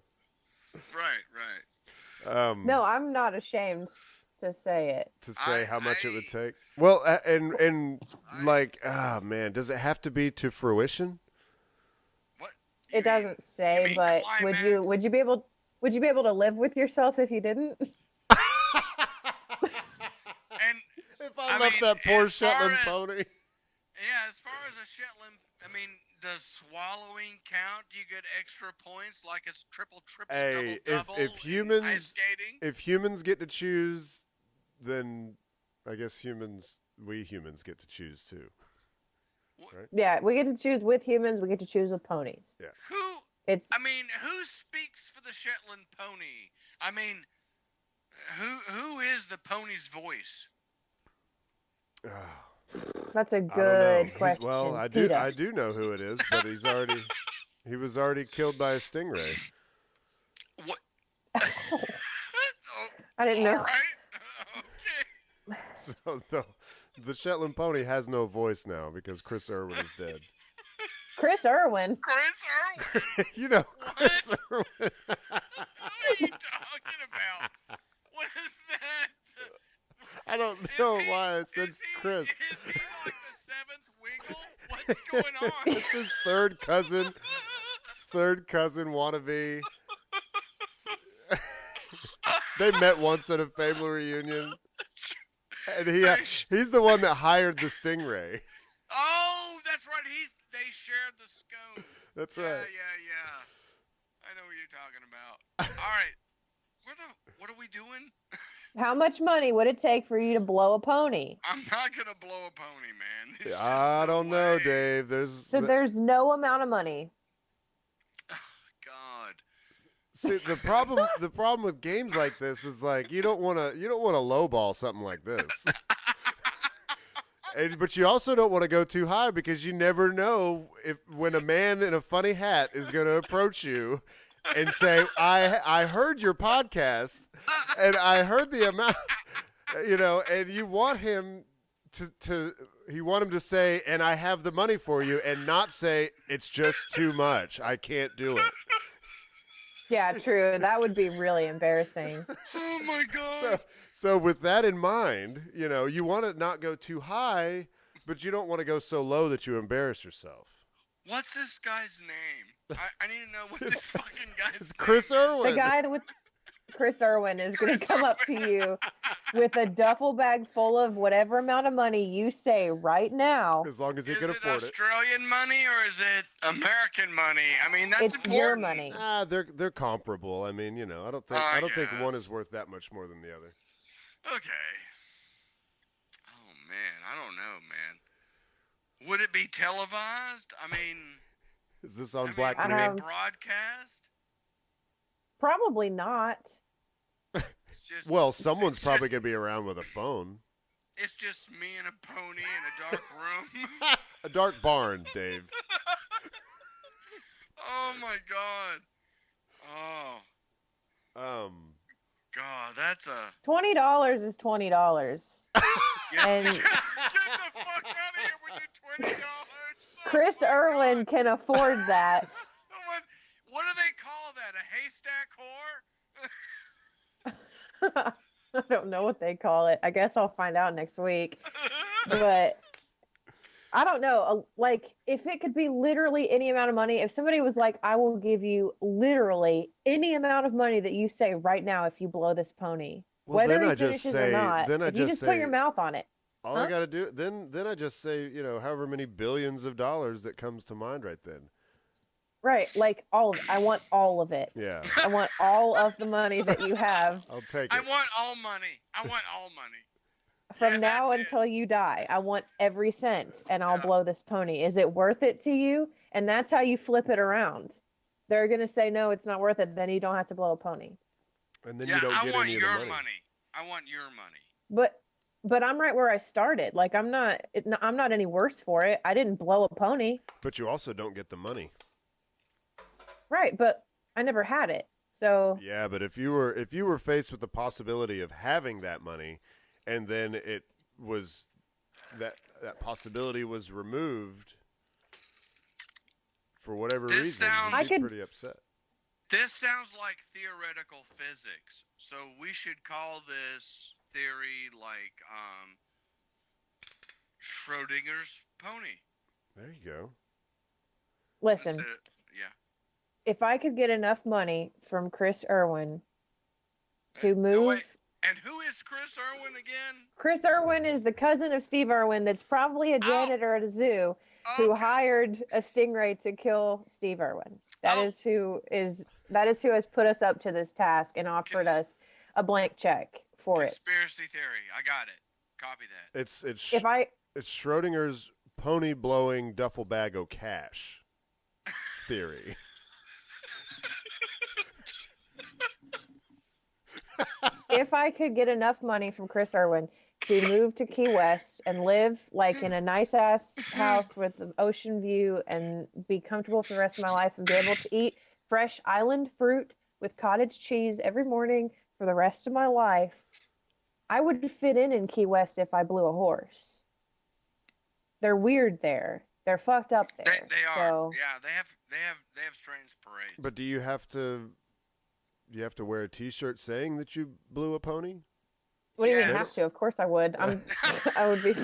Right. No, I'm not ashamed to say it. To say how much it would take. Well, and like, man, does it have to be to fruition? What? It doesn't you say, mean but climax? would you be able to live with yourself if you didn't? And If I left that poor Shetland pony. yeah, as far as a Shetland, I mean, does swallowing count? Do you get extra points like it's triple, Hey, double if in humans ice skating? if humans get to choose, then I guess we humans get to choose too. Yeah, we get to choose with humans. We get to choose with ponies. Who speaks for the Shetland pony? I mean, who is the pony's voice? That's a I don't know. good question. Well, I PETA. do know who it is, but he was already killed by a stingray. What? I didn't know. All right. Okay. So the Shetland pony has no voice now because Chris Irwin is dead. Chris Irwin. Chris Irwin. You know Chris Irwin. What are you talking about? What is that? I don't know why I said Chris. Is he like the seventh Wiggle? What's going on? It's his third cousin. His third cousin wannabe. They met once at a family reunion. And he's the one that hired the stingray. Oh, that's right. They shared the scone. That's Yeah, right. yeah. I know what you're talking about. All right. What are we doing? How much money would it take for you to blow a pony? I'm not gonna blow a pony, man. There's just I no don't know, way. Dave. So there's no amount of money. God. See, the problem with games like this is like you don't want to lowball something like this. But you also don't want to go too high because you never know when a man in a funny hat is going to approach you and say, I heard your podcast and I heard the amount, and you want him to say, and I have the money for you, and not say, it's just too much. I can't do it. Yeah, true. That would be really embarrassing. Oh my God. So with that in mind, you want to not go too high, but you don't want to go so low that you embarrass yourself. What's this guy's name? I need to know what this fucking guy's It's name Chris is. Irwin. The guy with Chris Irwin is going to come up to you with a duffel bag full of whatever amount of money you say right now. As long as he Is can it afford it. Australian money or is it American money? I mean, that's It's important. your money. They're comparable. I mean, I don't think one is worth that much more than the other. Okay. Oh man, I don't know, man. Would it be televised? I mean, Is this on would Black it Mirror? be broadcast? Probably not. It's just Well, someone's it's probably just- going to be around with a phone. It's just me and a pony in a dark room. A dark barn, Dave. Oh my God. Oh God, that's a $20 is $20. And get the fuck out of here with your $20. Oh Chris my Irwin God. can afford that. What do they call that? A haystack whore? I don't know what they call it. I guess I'll find out next week. But I don't know. Like, if it could be literally any amount of money, if somebody was like, I will give you literally any amount of money that you say right now if you blow this pony, Well, whether then he I just finishes say- or not, then I if you just just put say- your mouth on it. All I got to do, then I just say, however many billions of dollars that comes to mind right then. Right. Like, all of it. I want all of it. Yeah, I want all of the money that you have I'll take I it. want all money. I want all money. from Yeah, now that's it. until you die. I want every cent, and I'll blow this pony. Is it worth it to you? And that's how you flip it around. They're going to say, no, it's not worth it. Then you don't have to blow a pony. And then Yeah, you don't I get want any your of the money. I want your money. But I'm right where I started. Like, I'm not any worse for it. I didn't blow a pony. But you also don't get the money. Right. But I never had it. So Yeah, but if you were faced with the possibility of having that money, and then it was that possibility was removed for whatever This reason, sounds- you'd be pretty upset. This sounds like theoretical physics. So we should call this theory like Schrodinger's pony. There you go. listen, Yeah. if I could get enough money from Chris Irwin to No, move. wait. And who is Chris Irwin again? Chris Irwin is the cousin of Steve Irwin that's probably a janitor at a zoo who Okay. hired a stingray to kill Steve Irwin. That Oh. is who has put us up to this task and offered us a blank check for it. Conspiracy theory. I got it. Copy that. It's If I it's Schrodinger's pony blowing duffel bag o' cash theory. if I could get enough money from Chris Irwin to move to Key West and live like in a nice ass house with an ocean view and be comfortable for the rest of my life and be able to eat fresh island fruit with cottage cheese every morning for the rest of my life, I would fit in Key West if I blew a horse. They're weird there. They're fucked up there. They are. So, Yeah, they have strange parades. But do you have to wear a T-shirt saying that you blew a pony? what do you mean Yes. have to? Of course I would. I would be.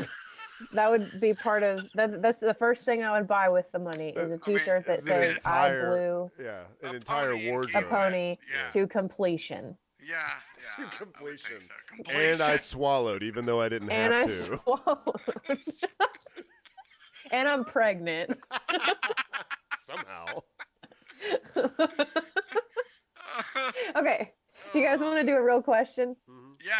That would be part of that. That's the first thing I would buy with the money is a I mean, T-shirt that it's an says "I entire- blew Yeah, an A entire pony in Key a wardrobe. pony Yeah. to completion." Yeah, yeah. I would think Completion. so. And Completion. I swallowed, even though I didn't And I have to. swallowed. And I'm pregnant. Somehow. Okay. Do you guys want to do a real question? Yeah.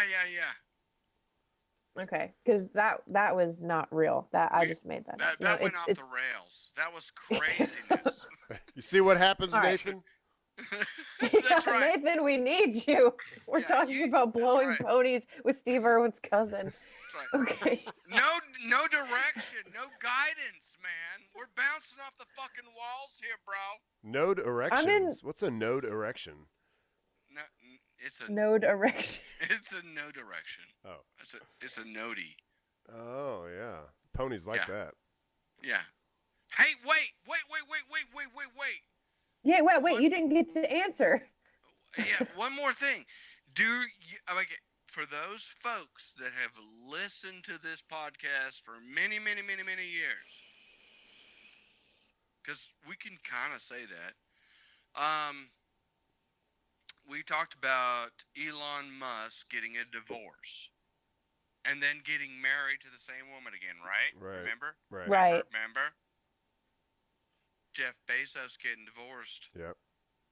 Okay, because that was not real. That I just made that up. That No, went off it's the rails. That was craziness. You see what happens, All right. Nathan? That's right. Nathan, we need you. We're Yeah, talking about that's blowing right. ponies with Steve Irwin's cousin. That's right. Okay. No direction, no guidance, man. We're bouncing off the fucking walls here, bro. Node erections. I'm in- What's a node erection? No, it's a Node erection. it's a no direction. Oh. It's a nodie. Oh, yeah. Ponies like Yeah. that. Yeah. Hey, wait. Yeah, wait, What? you didn't get to answer. Yeah, one more thing. For those folks that have listened to this podcast for many years, because we can kind of say that, we talked about Elon Musk getting a divorce and then getting married to the same woman again, right? Right. Remember? Right. Remember? Jeff Bezos getting divorced. Yep.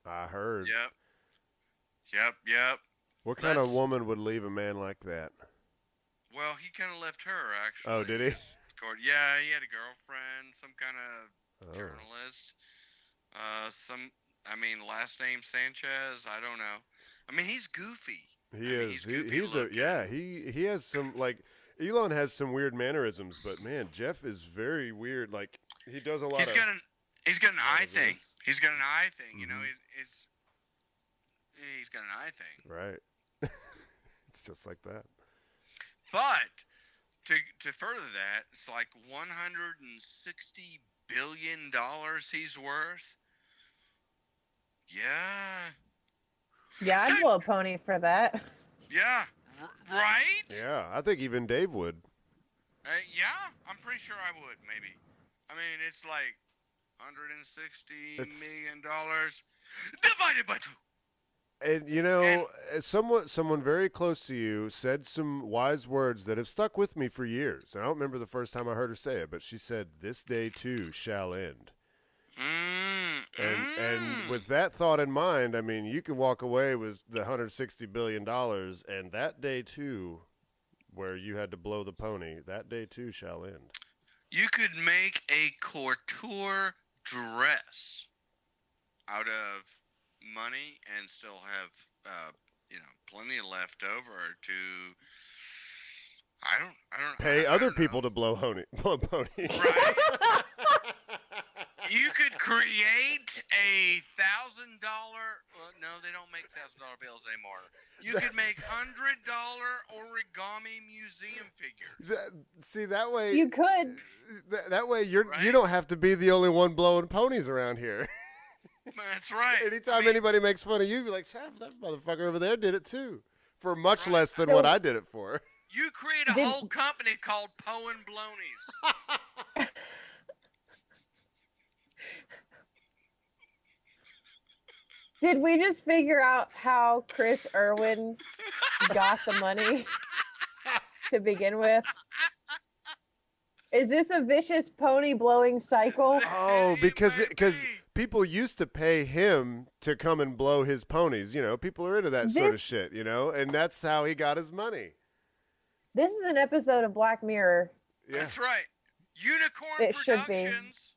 I heard. Yep. What kind of Let's- woman would leave a man like that? Well, he kind of left her, actually. Oh, did he? Yeah, he had a girlfriend, some kind of Oh. journalist. Last name Sanchez. I don't know. I mean, he's goofy. He is. He's goofy He's looking. he has some, like, Elon has some weird mannerisms, but man, Jeff is very weird. Like, he does a lot He's of. got an eye of thing. this. He's got an eye thing. You know, Mhm. he's got an eye thing. Right. It's just like that. But to further that, it's like $160 billion he's worth. Yeah. Yeah, I'd blow a pony for that. Yeah. Right? Yeah, I think even Dave would. Yeah, I'm pretty sure I would, maybe. I mean, it's like $160 million divided by 2. And someone very close to you said some wise words that have stuck with me for years. And I don't remember the first time I heard her say it, but she said, "This day too shall end." And with that thought in mind, I mean, you could walk away with the $160 billion, and that day too, where you had to blow the pony, that day too shall end. You could make a couture dress out of money and still have plenty left over to I don't Pay I other don't people know. to blow ponies. Right. You could create $1,000. Well, no, they don't make $1,000 bills anymore. You could make $100 origami museum figures. See, that way You could. that way you Right? don't have to be the only one blowing ponies around here. That's right. Anytime I mean, anybody makes fun of you, you're like, that motherfucker over there did it too, for much Right. less than So- what I did it for. you create a Did- whole company called Poe and Blonies. Did we just figure out how Chris Irwin got the money to begin with? Is this a vicious pony blowing cycle? Oh, It because might because be. people used to pay him to come and blow his ponies. People are into that sort of This- shit. And that's how he got his money. This is an episode of Black Mirror. Yeah. That's right. Unicorn It should be. Productions.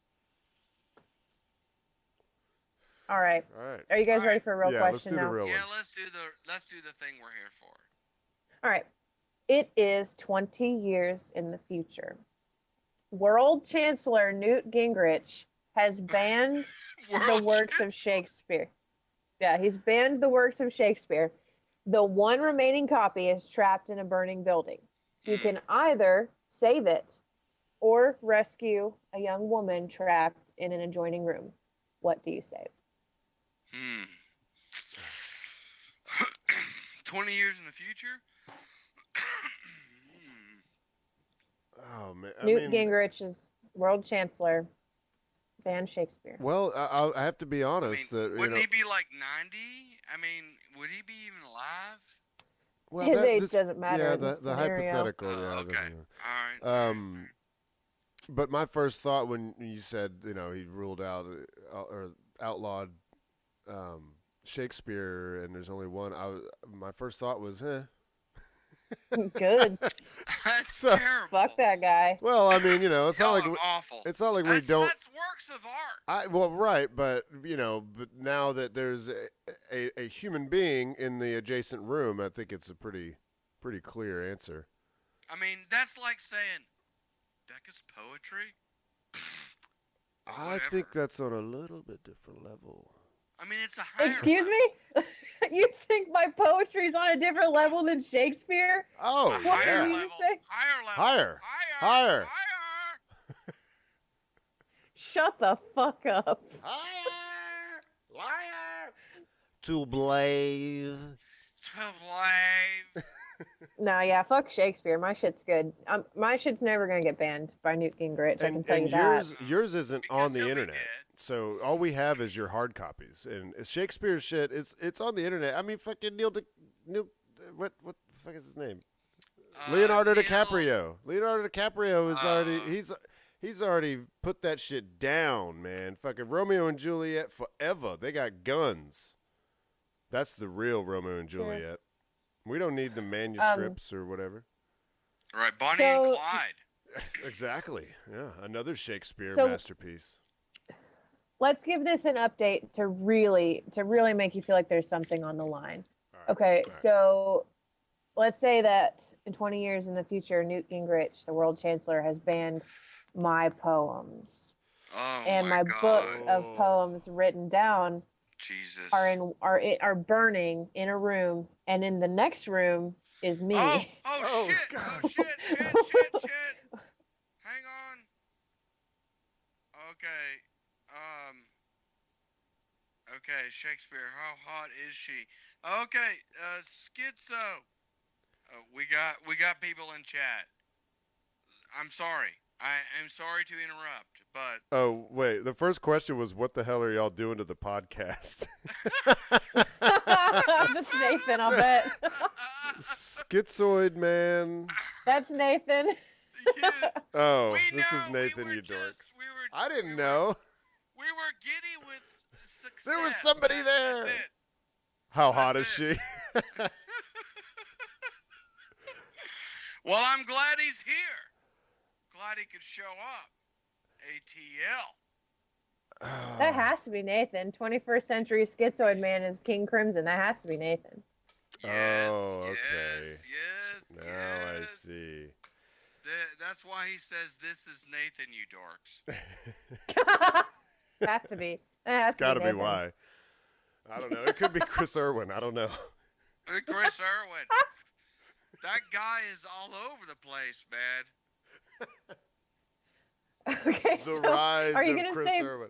All right. All right. Are you guys All ready right. for a real Yeah, let's question do the now? real Yeah, one. let's do the thing we're here for. All right. It is 20 years in the future. World Chancellor Newt Gingrich has banned the World works of Chancellor. Shakespeare. Yeah, he's banned the works of Shakespeare. The one remaining copy is trapped in a burning building. You can either save it or rescue a young woman trapped in an adjoining room. What do you save? 20 years in the future? Oh man. Newt Gingrich is world chancellor. Ban Shakespeare. Well, I have to be honest that wouldn't he be like 90? I mean, would he be even alive? well, His age this- doesn't matter Yeah, in this the scenario. hypothetical. Oh, yeah, okay. doesn't- All right. But my first thought when you said he ruled out or outlawed Shakespeare and there's only one, my first thought was, Good. That's So- terrible. Fuck that guy. Well, I mean, it's Y'all not are like awful. it's not like we That's, don't. That's works of art. Well, right, but but now that there's a human being in the adjacent room, I think it's a pretty clear answer. I mean, that's like saying Bekah's poetry. I Whatever. think that's on a little bit different level. I mean, it's a higher. Excuse me? You think my poetry's on a different level than Shakespeare? Oh, A What higher were you yeah. level. say? Higher level. Higher. Higher. Shut the fuck up. Liar! Liar! To blave. To blame. No, yeah, fuck Shakespeare. My shit's good. My shit's never gonna get banned by Newt Gingrich. I can tell you that. yours isn't Because on the he'll be internet. dead. So all we have is your hard copies, and Shakespeare's shit. It's on the internet. I mean, fucking Neil. What the fuck is his name? Leonardo Neil- DiCaprio. Leonardo DiCaprio is already Uh, he's already put that shit down, man. Fucking Romeo and Juliet forever. They got guns. That's the real Romeo and Sure. Juliet. We don't need the manuscripts or whatever. Right, Bonnie and So- Clyde. Exactly. Yeah, another Shakespeare So- masterpiece. Let's give this an update to really make you feel like there's something on the line. All right. Okay, All right. so let's say that in 20 years in the future, Newt Gingrich, the world chancellor, has banned my poems, Oh and my God. book of poems written down Jesus. are burning in a room, and in the next room is me. Oh Oh, shit. God. Oh shit. Hang on. Okay. Okay, Shakespeare, how hot is she? Okay, Schizo. We got people in chat. I'm sorry. I am sorry to interrupt, but Oh, wait. The first question was, what the hell are y'all doing to the podcast? That's Nathan, I'll bet. Schizoid, man. That's Nathan. Oh, we this know, is Nathan, we were you dork. just, we were, I didn't we know. We were giddy with success. There was somebody there. That's it. How hot is That's she? Well, I'm glad he's here. Glad he could show up. ATL. That has to be Nathan. 21st century schizoid man is King Crimson. That has to be Nathan. Yes, Oh, okay. Yes. Now I yes. see. That's why he says this is Nathan, you dorks. Has to be. That has It's got to be Nathan. why. I don't know. It could be Chris Irwin. I don't know. Chris Irwin. That guy is all over the place, man. Okay, The so rise are you of gonna Chris say Irwin.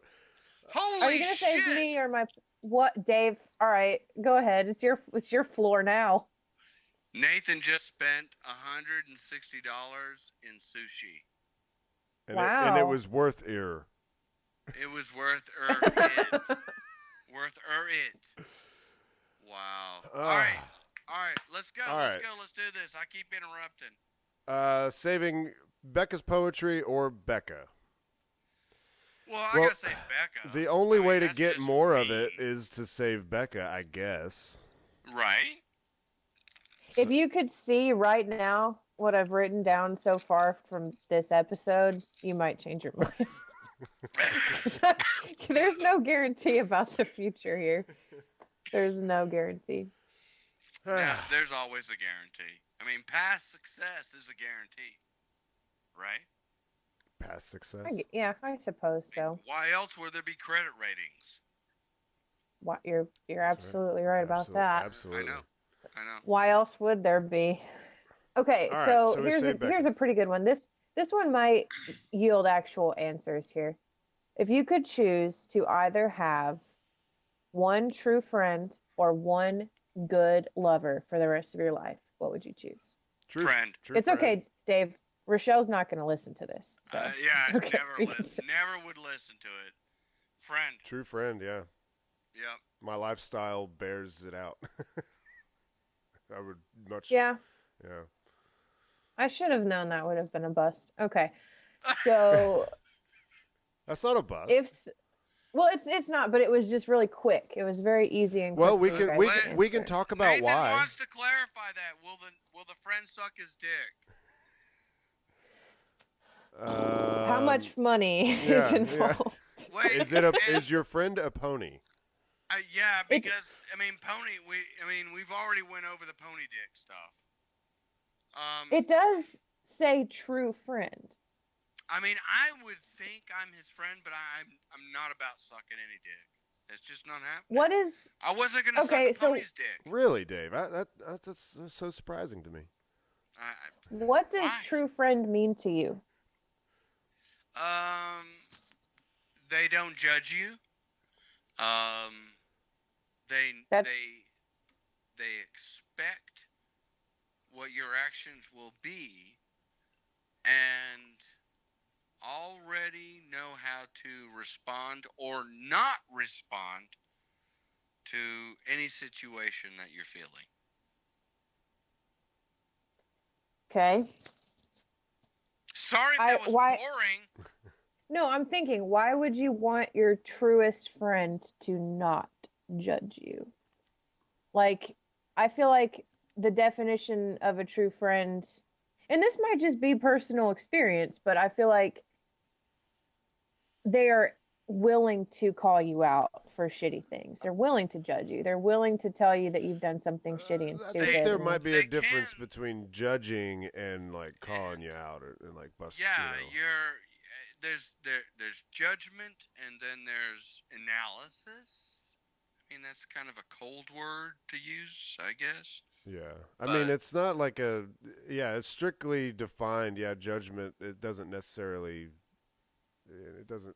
Holy are you gonna say shit! it's me or my what, Dave? All right, go ahead. It's your floor now. Nathan just spent $160 in sushi. And it Wow. was worth ear. It was worth it. Worth it. Wow. All right. Let's go. All Let's right. go. Let's do this. I keep interrupting. Saving Becca's poetry or Bekah. Well, I Well, gotta say Bekah. The only I mean, way to that's get just more of me. it is to save Bekah, I guess. Right? If you could see right now what I've written down so far from this episode, you might change your mind. There's no guarantee about the future here. There's no guarantee. Yeah, there's always a guarantee. I mean, past success is a guarantee. Right? Past success. Yeah, I suppose so. Why else would there be credit ratings? You're absolutely right about that. Absolutely. I know. Why else would there be? Okay, All right, so so we here's say here's a pretty good one. This one might yield actual answers here. If you could choose to either have one true friend or one good lover for the rest of your life, what would you choose? True Friend. It's friend. okay, Dave. Rochelle's not going to listen to this. So Yeah, it's okay. never would listen to it. Friend. True friend, yeah. Yep. My lifestyle bears it out. I would much. Yeah, Yeah. I should have known that would have been a bust. Okay, so That's not a bust. well, it's not, but it was just really quick. It was very easy and quick. Well, we for can you we guys can, to we can answer. talk about Nathan why. wants to clarify that. Will will the friend suck his dick? How much money yeah, is involved? Wait, Is your friend a pony? yeah, because pony. We've already went over the pony dick stuff. It does say true friend. I would think I'm his friend, but I'm not about sucking any dick. It's just not happening. What is? I wasn't gonna suck a pony's dick. Really, Dave? That's so surprising to me. What does Why? true friend mean to you? They don't judge you. They expect what your actions will be, and already know how to respond or not respond to any situation that you're feeling. Okay. Sorry if that was boring. No, I'm thinking, why would you want your truest friend to not judge you? Like, I feel like the definition of a true friend, and this might just be personal experience, but I feel like they are willing to call you out for shitty things. They're willing to judge you. They're willing to tell you that you've done something shitty and I stupid. think there might be a difference between judging and like calling you out and like busting. Yeah, there's judgment and then there's analysis. That's kind of a cold word to use, I guess. Yeah. It's not like it's strictly defined. Yeah, judgment, it doesn't necessarily, it doesn't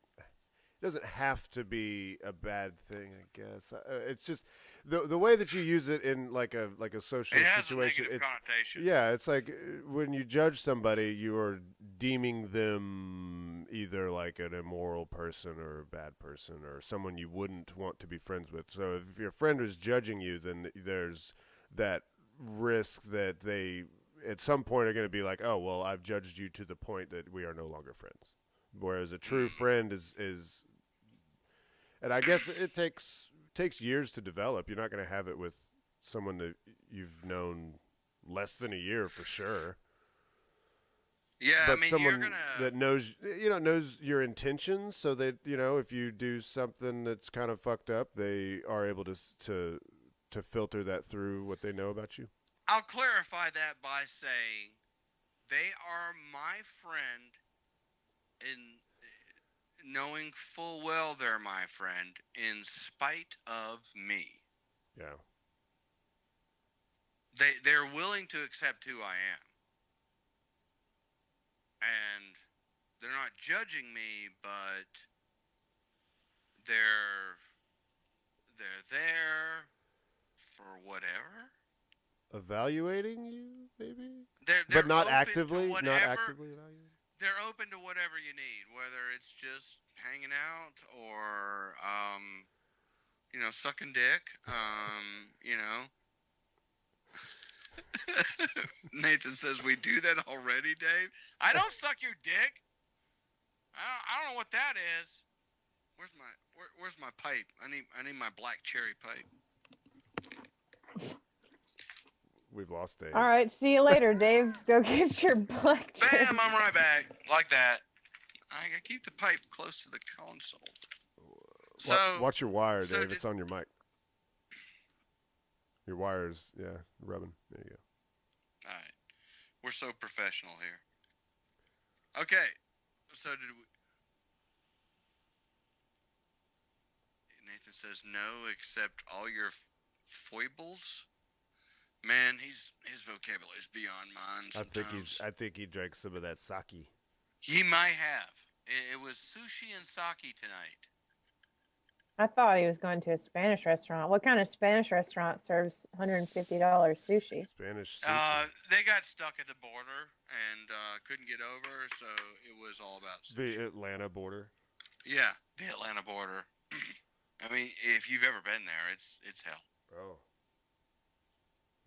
have to be a bad thing, I guess. It's just the way that you use it in like a social it has situation. A negative connotation. Yeah, it's like when you judge somebody, you are deeming them either like an immoral person or a bad person or someone you wouldn't want to be friends with. So if your friend is judging you, then there's that risk that they at some point are going to be like, oh, well, I've judged you to the point that we are no longer friends. Whereas a true friend is and I guess it takes years to develop. You're not going to have it with someone that you've known less than a year for sure. Yeah, but someone you're gonna... that knows your intentions, so that if you do something that's kind of fucked up, they are able to filter that through what they know about you. I'll clarify that by saying they are my friend in knowing full well they're my friend in spite of me. Yeah. They're willing to accept who I am. And they're not judging me, but they're there for whatever. Evaluating you, maybe? They're but not open actively? to Not actively evaluating? They're open to whatever you need, whether it's just hanging out or, sucking dick, Nathan says, we do that already, Dave? I don't suck your dick. I don't know what that is. Where's my pipe? I need my black cherry pipe. We've lost Dave. All right, see you later, Dave. Go get your black cherry. Bam, I'm right back. Like that. I keep the pipe close to the console. So watch your wire, Dave. It's on your mic. Your wire's, rubbing. There you go. All right. We're so professional here. Okay. So Nathan says no, except all your foibles. Man, his vocabulary is beyond mine sometimes. I think he drank some of that sake. He might have. It was sushi and sake tonight. I thought he was going to a Spanish restaurant. What kind of Spanish restaurant serves $150 sushi? Spanish sushi. They got stuck at the border and couldn't get over, so it was all about sushi. The Atlanta border? Yeah, the Atlanta border. If you've ever been there, it's hell. Oh.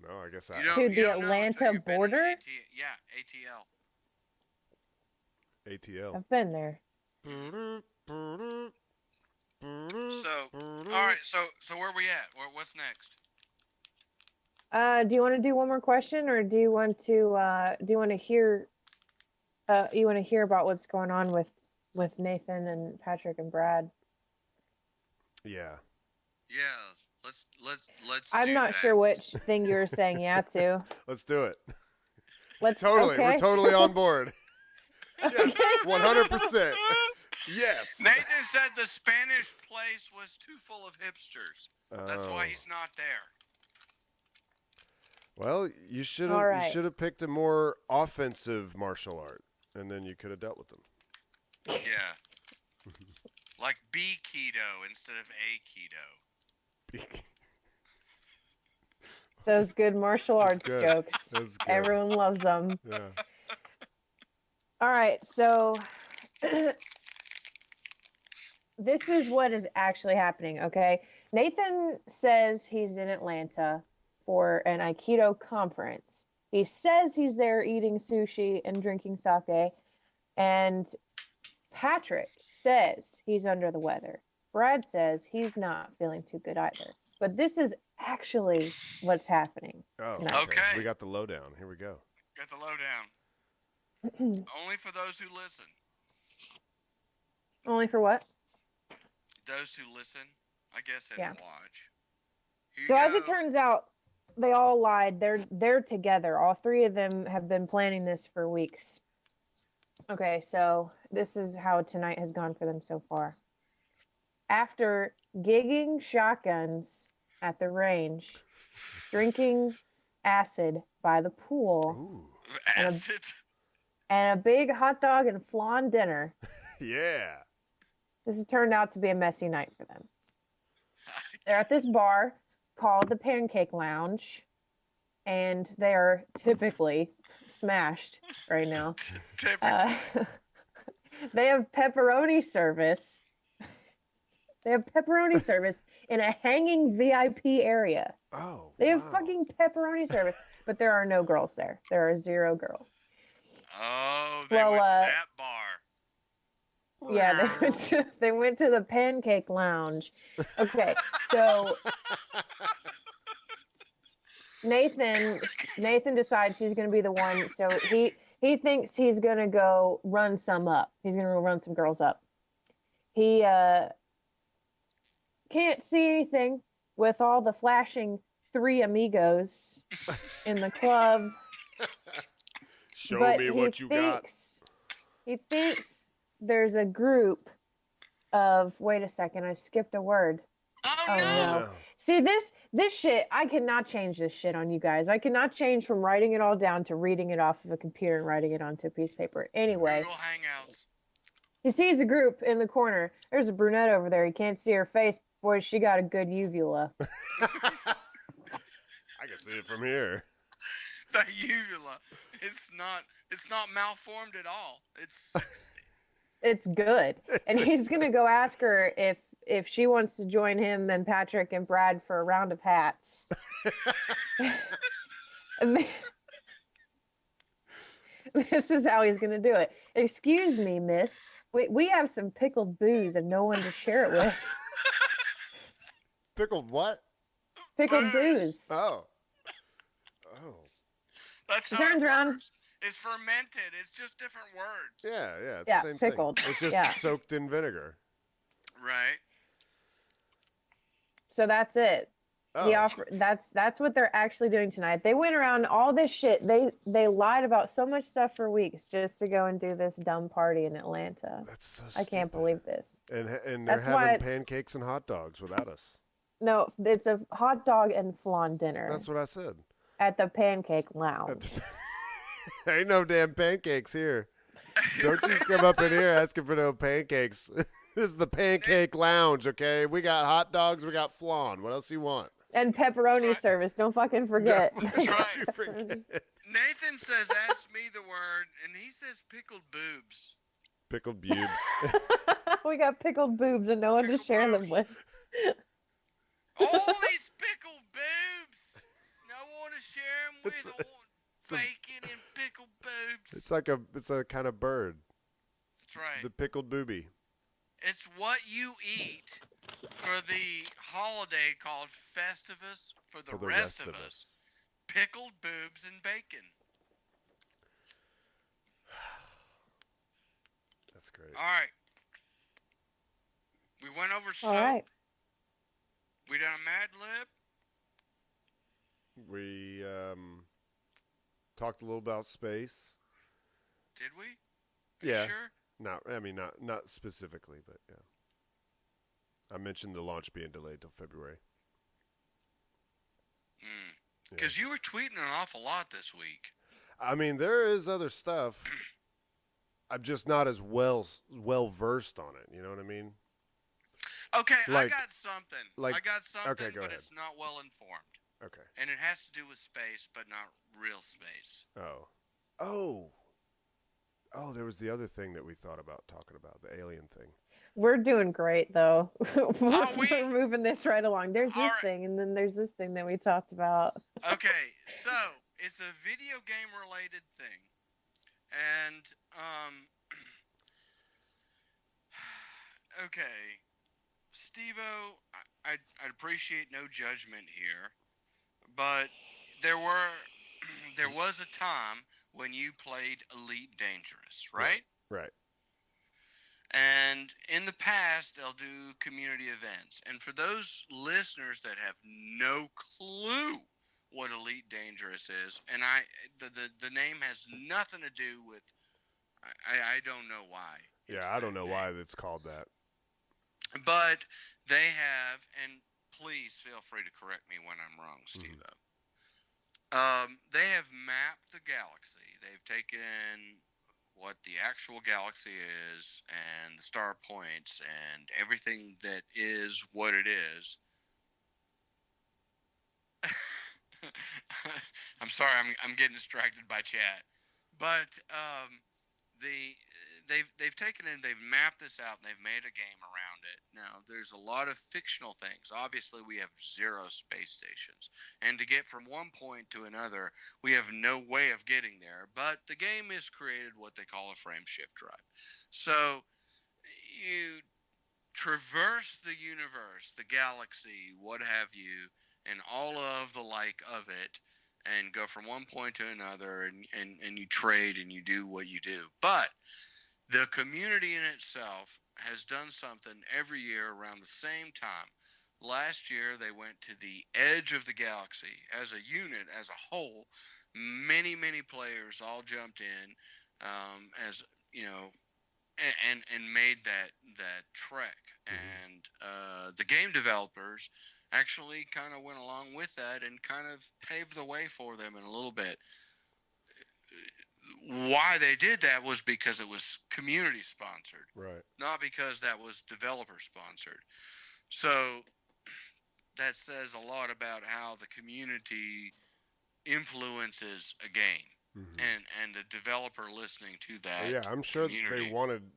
No, I guess I... To the Atlanta border? ATL. ATL. I've been there. So, all right. So where we at? What's next? Do you want to do one more question, or do you want to hear you want to hear about what's going on with Nathan and Patrick and Brad? Yeah. Yeah, let's I'm do not that. sure which thing you were saying yeah to. Let's do it. Let's Totally. Okay. We're totally on board. Okay. 100%. Yes. Nathan said the Spanish place was too full of hipsters. That's why Oh. he's not there. Well, you should All have right. you should have picked a more offensive martial art, and then you could have dealt with them. Yeah. Like B keto instead of A keto. Those good martial arts good. jokes. That's good. Everyone loves them. Yeah. All right, so this is what is actually happening, okay? Nathan says he's in Atlanta for an Aikido conference. He says he's there eating sushi and drinking sake, and Patrick says he's under the weather. Brad says he's not feeling too good either. But this is actually what's happening Oh, tonight. Okay. We got the lowdown. Here we go. Got the lowdown. Only for those who listen. Only for what? Those who listen, I guess, and Yeah. watch. Here So you as it go. turns out, they all lied. They're together. All three of them have been planning this for weeks. Okay, so this is how tonight has gone for them so far. After gigging shotguns at the range, drinking acid by the pool, Ooh. Acid. and a big hot dog and flan dinner, Yeah. this has turned out to be a messy night for them. They're at this bar called the Pancake Lounge, and they are typically smashed right now. Typically. They have pepperoni service. They have pepperoni service in a hanging VIP area. Oh. They have wow. fucking pepperoni service, but there are no girls there. There are 0 girls. Oh, they Well, went to that bar. Yeah, they went to the Pancake Lounge. Okay, so Nathan decides he's going to be the one. So he thinks he's going to go run some up. He's going to go run some girls up. He can't see anything with all the flashing Three Amigos in the club. Show But me what you got. He thinks there's a group of. Wait a second, I skipped a word. Oh, no. See, this shit, I cannot change this shit on you guys. I cannot change from writing it all down to reading it off of a computer and writing it onto a piece of paper. Anyway, Google Hangouts. he sees a group in the corner. There's a brunette over there. He can't see her face. Boy, she got a good uvula. I can see it from here. The uvula. It's not malformed at all. It's sexy. It's good. And he's going to go ask her if she wants to join him and Patrick and Brad for a round of hats. This is how he's going to do it. Excuse me, miss. We have some pickled booze and no one to share it with. Pickled what? Pickled booze. Oh. That's He how turns it around. works. It's fermented. It's just different words. Yeah. It's Yeah, the same pickled. thing. It's just Yeah. soaked in vinegar. Right. So that's it. Oh. He offered. That's what they're actually doing tonight. They went around all this shit. They lied about so much stuff for weeks just to go and do this dumb party in Atlanta. That's so I can't stupid. believe this. And they're That's why having pancakes and hot dogs without us. No, it's a hot dog and flan dinner That's what I said. at the Pancake Lounge. Ain't no damn pancakes here. Don't you come up in here asking for no pancakes. This is the Pancake Lounge, okay? We got hot dogs, we got flan. What else you want? And pepperoni Right. service. Don't fucking forget. That's right. You forget. Nathan says, ask me the word, and he says pickled boobs. Pickled bubes. We got pickled boobs and no one to Pickled share them boobs. with. All these pickled boobs. No one to share them with. It's- I want bacon and pickled boobs. It's a kind of bird. That's right. The pickled booby. It's what you eat for the holiday called Festivus for the rest of us. pickled boobs and bacon. That's great. All right. We went over soap. All right. We done a Mad Lib. We talked a little about space. Did we? Are Yeah. you sure? Not specifically, but yeah. I mentioned the launch being delayed till February. Because you were tweeting an awful lot this week. I mean, there is other stuff. I'm just not as well versed on it. You know what I mean? Okay, Like- I got something. like- I got something, okay, go but ahead. it's not well informed. Okay. And it has to do with space, but not real space. Oh, there was the other thing that we thought about talking about, the alien thing. We're doing great, though. Are we? We're moving this right along. There's All this right. thing, and then there's this thing that we talked about. Okay, so it's a video game related thing. And, okay, Steve-O, I'd appreciate no judgment here, but there was a time when you played Elite Dangerous, right? Right. And in the past, they'll do community events. And for those listeners that have no clue what Elite Dangerous is, and the name has nothing to do with, I don't know why. Yeah, I don't know why it's called that. But they have, and please feel free to correct me when I'm wrong, Steve-O. They have mapped the galaxy. They've taken what the actual galaxy is and the star points and everything that is what it is. I'm sorry, I'm getting distracted by chat. But they've taken it and they've mapped this out and they've made a game around it. Now, there's a lot of fictional things. Obviously, we have 0 space stations. And to get from one point to another, we have no way of getting there. But the game has created what they call a frame shift drive. So you traverse the universe, the galaxy, what have you, and all of the like of it, and go from one point to another, and you trade and you do what you do. But the community in itself has done something every year around the same time. Last year, they went to the edge of the galaxy as a unit, as a whole. Many, many players all jumped in, as you know, and made that trek. And the game developers actually kind of went along with that and kind of paved the way for them in a little bit. Why they did that was because it was community sponsored, Right. not because that was developer sponsored. So that says a lot about how the community influences a game. And the developer listening to that. Yeah, I'm sure community.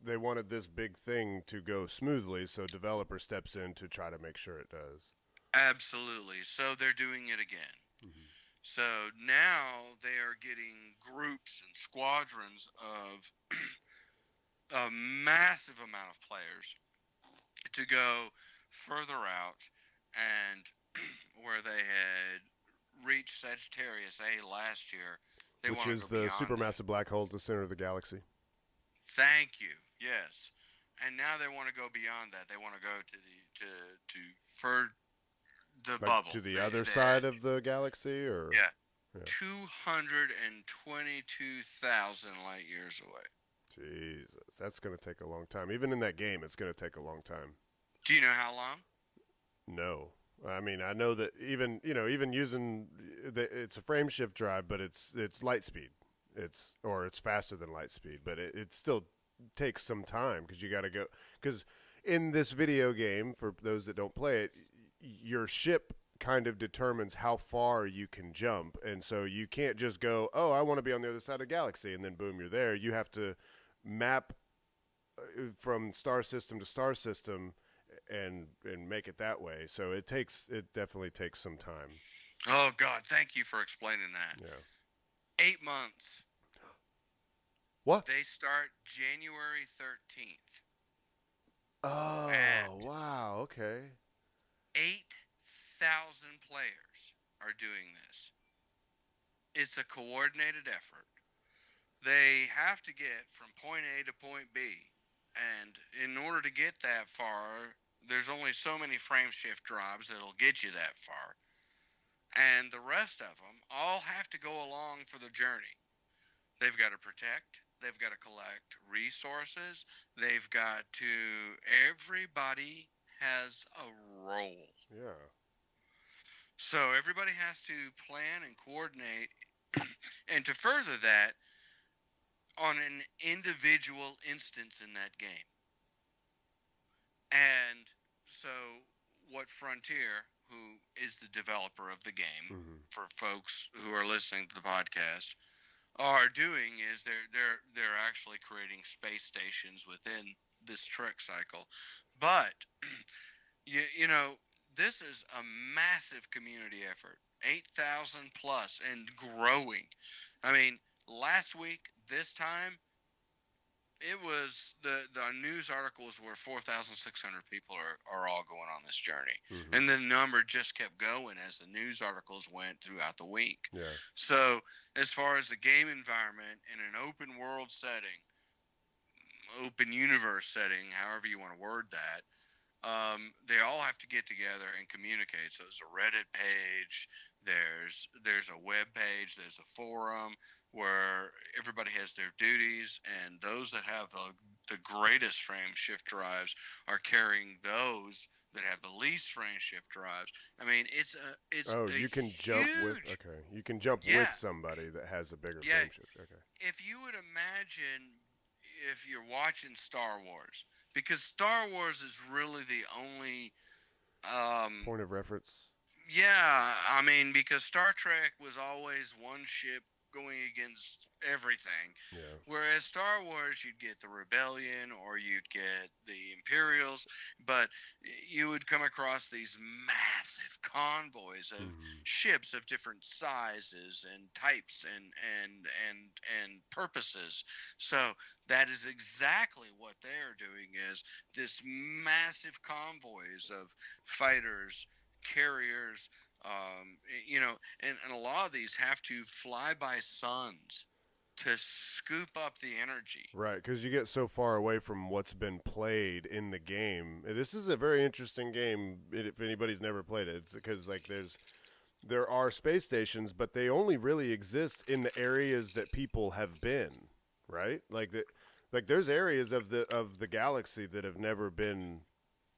they wanted this big thing to go smoothly, so developer steps in to try to make sure it does. Absolutely. So they're doing it again. So now they are getting groups and squadrons of a massive amount of players to go further out, and where they had reached Sagittarius A last year, they Which want is to go the beyond that. supermassive black hole at the center of the galaxy. Thank you. Yes. And now they want to go beyond that. They want to go to the Like bubble. to the other side of the galaxy, or Yeah. Yeah. 222,000 light years away. Jesus, that's going to take a long time. Even in that game, it's going to take a long time. Do you know how long? No, I mean, I know that even using it's a frame shift drive, but it's light speed. It's faster than light speed, but it still takes some time because you got to go. Because in this video game, for those that don't play it, your ship kind of determines how far you can jump, and so you can't just go, oh, I want to be on the other side of the galaxy, and then boom, you're there. You have to map from star system to star system and make it that way. So it definitely takes some time. Oh, God, thank you for explaining that. Yeah. 8 months. What? They start January 13th. Oh, And- wow. Okay. 8,000 players are doing this. it's a coordinated effort. They have to get from point A to point B. And in order to get that far, there's only so many frame shift drives that'll get you that far. And the rest of them all have to go along for the journey. They've got to protect. They've got to collect resources. They've got to. Everybody has a role. Yeah. So everybody has to plan and coordinate. And to further that, on an individual instance in that game. And so what Frontier, who is the developer of the game, for folks who are listening to the podcast, are doing is they're actually creating space stations within this trek cycle. But you know, this is a massive community effort, 8,000 plus and growing. I mean, last week this time, it was the news articles were 4,600 people are all going on this journey, and the number just kept going as the news articles went throughout the week. Yeah. So as far as the game environment in an open world setting, open universe setting, however you want to word that, they all have to get together and communicate. So there's a Reddit page, there's a web page, there's a forum where everybody has their duties, and those that have the greatest frame shift drives are carrying those that have the least frame shift drives. I mean, it's you can jump with you can jump with somebody that has a bigger frame shift. Okay. If you would imagine if you're watching Star Wars, because Star Wars is really the only point of reference. Yeah, I mean, because Star Trek was always one ship going against everything. Yeah. Whereas Star Wars, you'd get the Rebellion or you'd get the Imperials, but you would come across these massive convoys of ships of different sizes and types and purposes. So that is exactly what they're doing, is this massive convoys of fighters, carriers, you know, and a lot of these have to fly by suns to scoop up the energy. Right, because you get so far away from what's been played in the game. This is a very interesting game if anybody's never played it. It's because there are space stations, but they only really exist in the areas that people have been. Right, like there's areas of the galaxy that have never been.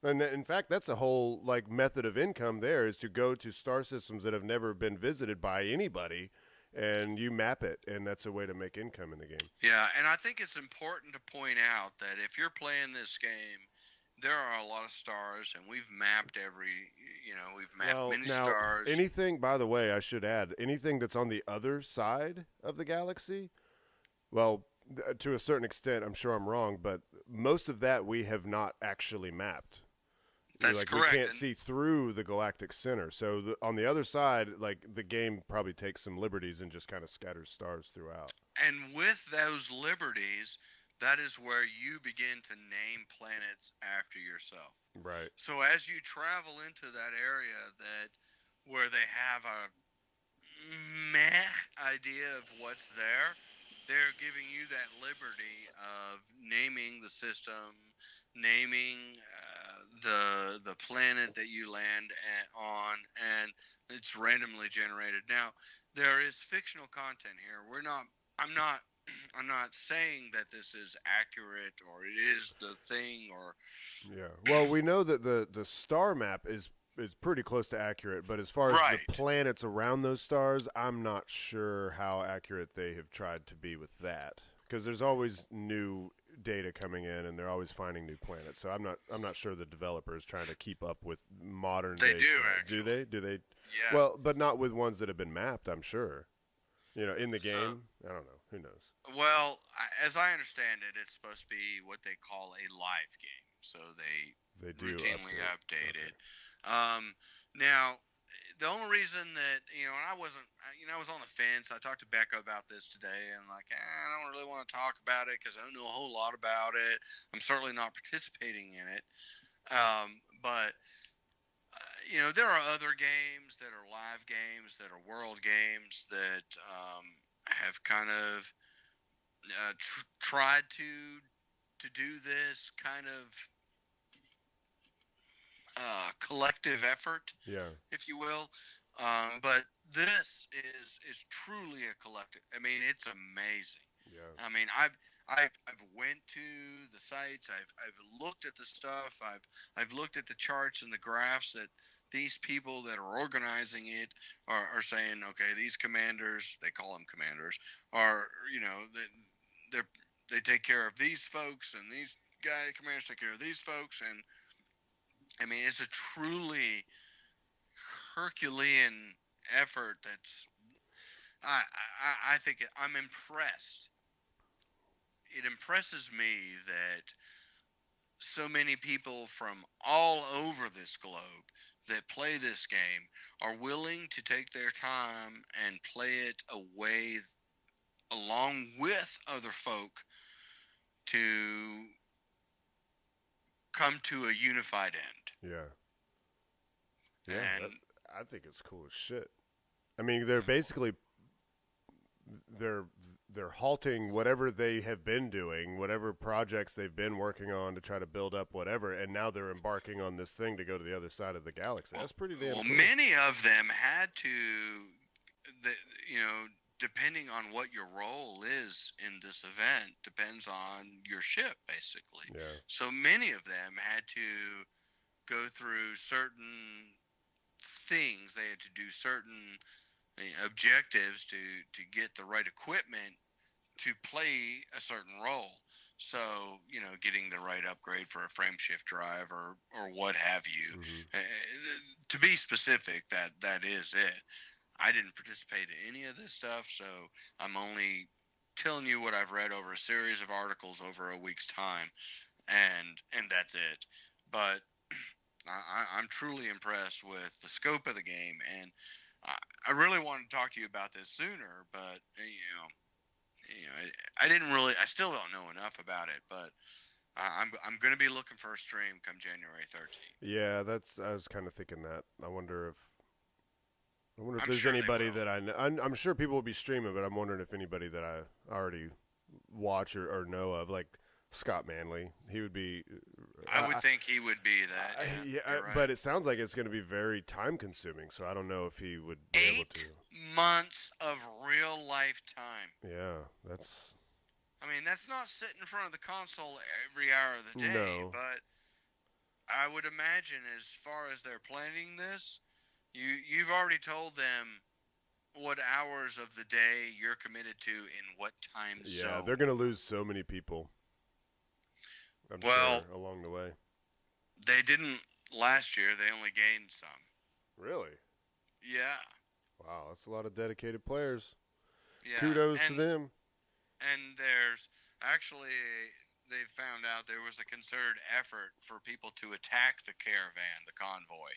And in fact, that's a whole method of income there, is to go to star systems that have never been visited by anybody, and you map it, and that's a way to make income in the game. Yeah, and I think it's important to point out that if you're playing this game, there are a lot of stars, and we've mapped many stars. Anything, by the way, I should add, anything that's on the other side of the galaxy, well, to a certain extent, I'm sure I'm wrong, but most of that we have not actually mapped. That's correct. We can't see through the galactic center. So on the other side, the game probably takes some liberties and just kind of scatters stars throughout. And with those liberties, that is where you begin to name planets after yourself. Right. So as you travel into that area where they have a meh idea of what's there, they're giving you that liberty of naming the system, naming the planet that you land on, and it's randomly generated. Now, there is fictional content here. I'm not saying that this is accurate or it is the thing or. Yeah. Well, we know that the star map is pretty close to accurate, but as far as the planets around those stars, I'm not sure how accurate they have tried to be with that, because there's always new data coming in and they're always finding new planets. So I'm not sure the developer is trying to keep up with modern They day do, stuff. actually. Do they? Yeah. Well, but not with ones that have been mapped, I'm sure. In the game, I don't know. Who knows? Well, as I understand it, it's supposed to be what they call a live game. So they do routinely update Okay. it. Now, the only reason that, and I was on the fence. I talked to Bekah about this today, and I don't really want to talk about it because I don't know a whole lot about it. I'm certainly not participating in it. But there are other games that are live games, that are world games that have kind of tried to do this kind of collective effort, Yeah. if you will. But this is truly a collective. I mean, it's amazing. Yeah. I mean, I've went to the sites. I've looked at the stuff. I've looked at the charts and the graphs that these people that are organizing it are saying. Okay, these commanders, they call them commanders, are they take care of these folks, and these commanders take care of these folks, and I mean, it's a truly Herculean effort. I think I'm impressed. It impresses me that so many people from all over this globe that play this game are willing to take their time and play it away along with other folk to come to a unified end. Yeah. Yeah. And I think it's cool as shit. I mean, they're basically they're halting whatever they have been doing, whatever projects they've been working on to try to build up whatever, and now they're embarking on this thing to go to the other side of the galaxy. That's pretty damn well, cool. many of them had to, depending on what your role is in this event, depends on your ship, basically. Yeah. So many of them had to go through certain things. They had to do certain objectives to get the right equipment to play a certain role. So, getting the right upgrade for a frame shift drive or what have you. Mm-hmm. To be specific, that is it. I didn't participate in any of this stuff, so I'm only telling you what I've read over a series of articles over a week's time, and that's it. But I'm truly impressed with the scope of the game, and I really wanted to talk to you about this sooner, but I didn't really. I still don't know enough about it, but I'm going to be looking for a stream come January 13th. Yeah, I was kind of thinking that. I wonder if I'm there's sure they anybody will. that I know. I'm sure people will be streaming, but I'm wondering if anybody that I already watch or know of, like Scott Manley, he would be. I would think he would be that. Yeah, you're right. But it sounds like it's going to be very time consuming, so I don't know if he would be able to. 8 months of real life time. Yeah, that's. I mean, that's not sitting in front of the console every hour of the day, No. but I would imagine as far as they're planning this, you've already told them what hours of the day you're committed to in what time zone. Yeah, they're going to lose so many people. I'm sure along the way. They didn't last year. They only gained some. Really? Yeah. Wow, that's a lot of dedicated players. Yeah. Kudos to them. And there's actually, they found out there was a concerted effort for people to attack the caravan, the convoy.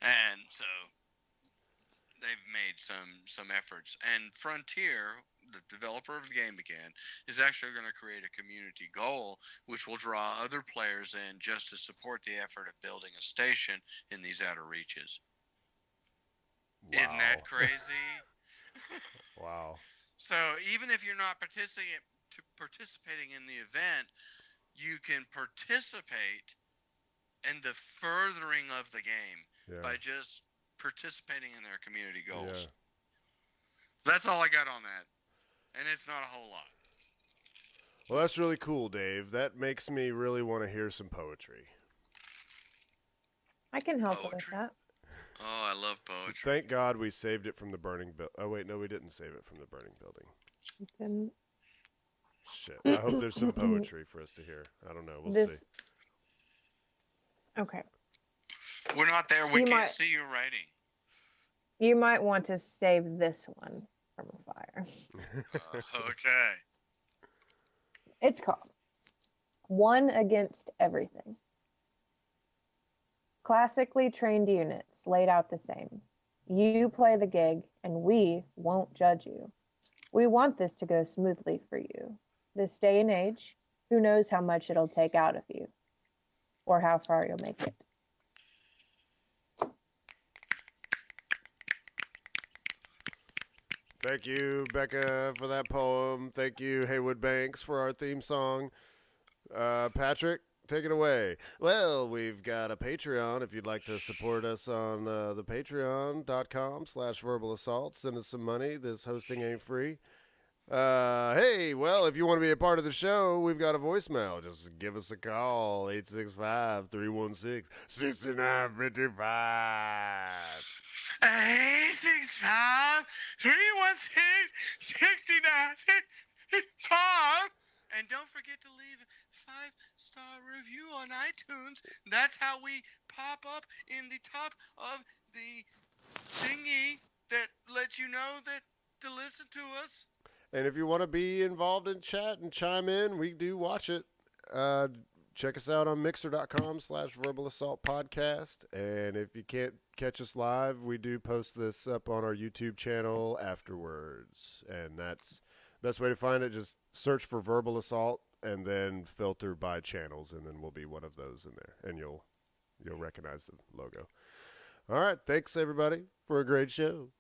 And so they've made some efforts. And Frontier, the developer of the game again, is actually going to create a community goal which will draw other players in just to support the effort of building a station in these outer reaches. Wow. Isn't that crazy? Wow. So even if you're not participating in the event, you can participate in the furthering of the game by just participating in their community goals. Yeah. That's all I got on that. And it's not a whole lot. Well, that's really cool, Dave. That makes me really want to hear some poetry. I can help with Poetry? that. Oh, I love poetry. Thank God we saved it from the burning building. Oh, wait, no, we didn't save it from the burning building. You can- Shit. I hope there's some poetry for us to hear. I don't know. We'll see. Okay. We're not there. We You can't might- see you writing. You might want to save this one from a fire. Okay. It's called One Against Everything. Classically trained units laid out the same. You play the gig, and we won't judge you. We want this to go smoothly for you. This day and age, who knows how much it'll take out of you, or how far you'll make it. Thank you, Bekah, for that poem. Thank you, Haywood Banks, for our theme song. Patrick, take it away. Well, we've got a Patreon. If you'd like to support us on the patreon.com/verbal assault, send us some money. This hosting ain't free. Hey, well, if you want to be a part of the show, we've got a voicemail. Just give us a call, 865-316-6955. 865-316-6955. And don't forget to leave a 5-star review on iTunes. That's how we pop up in the top of the thingy that lets you know that to listen to us. And if you want to be involved in chat and chime in, we do watch it. Check us out on mixer.com/verbal assault podcast. And if you can't catch us live, we do post this up on our YouTube channel afterwards. And that's the best way to find it. Just search for verbal assault and then filter by channels, and then we'll be one of those in there. And you'll recognize the logo. All right. Thanks, everybody, for a great show.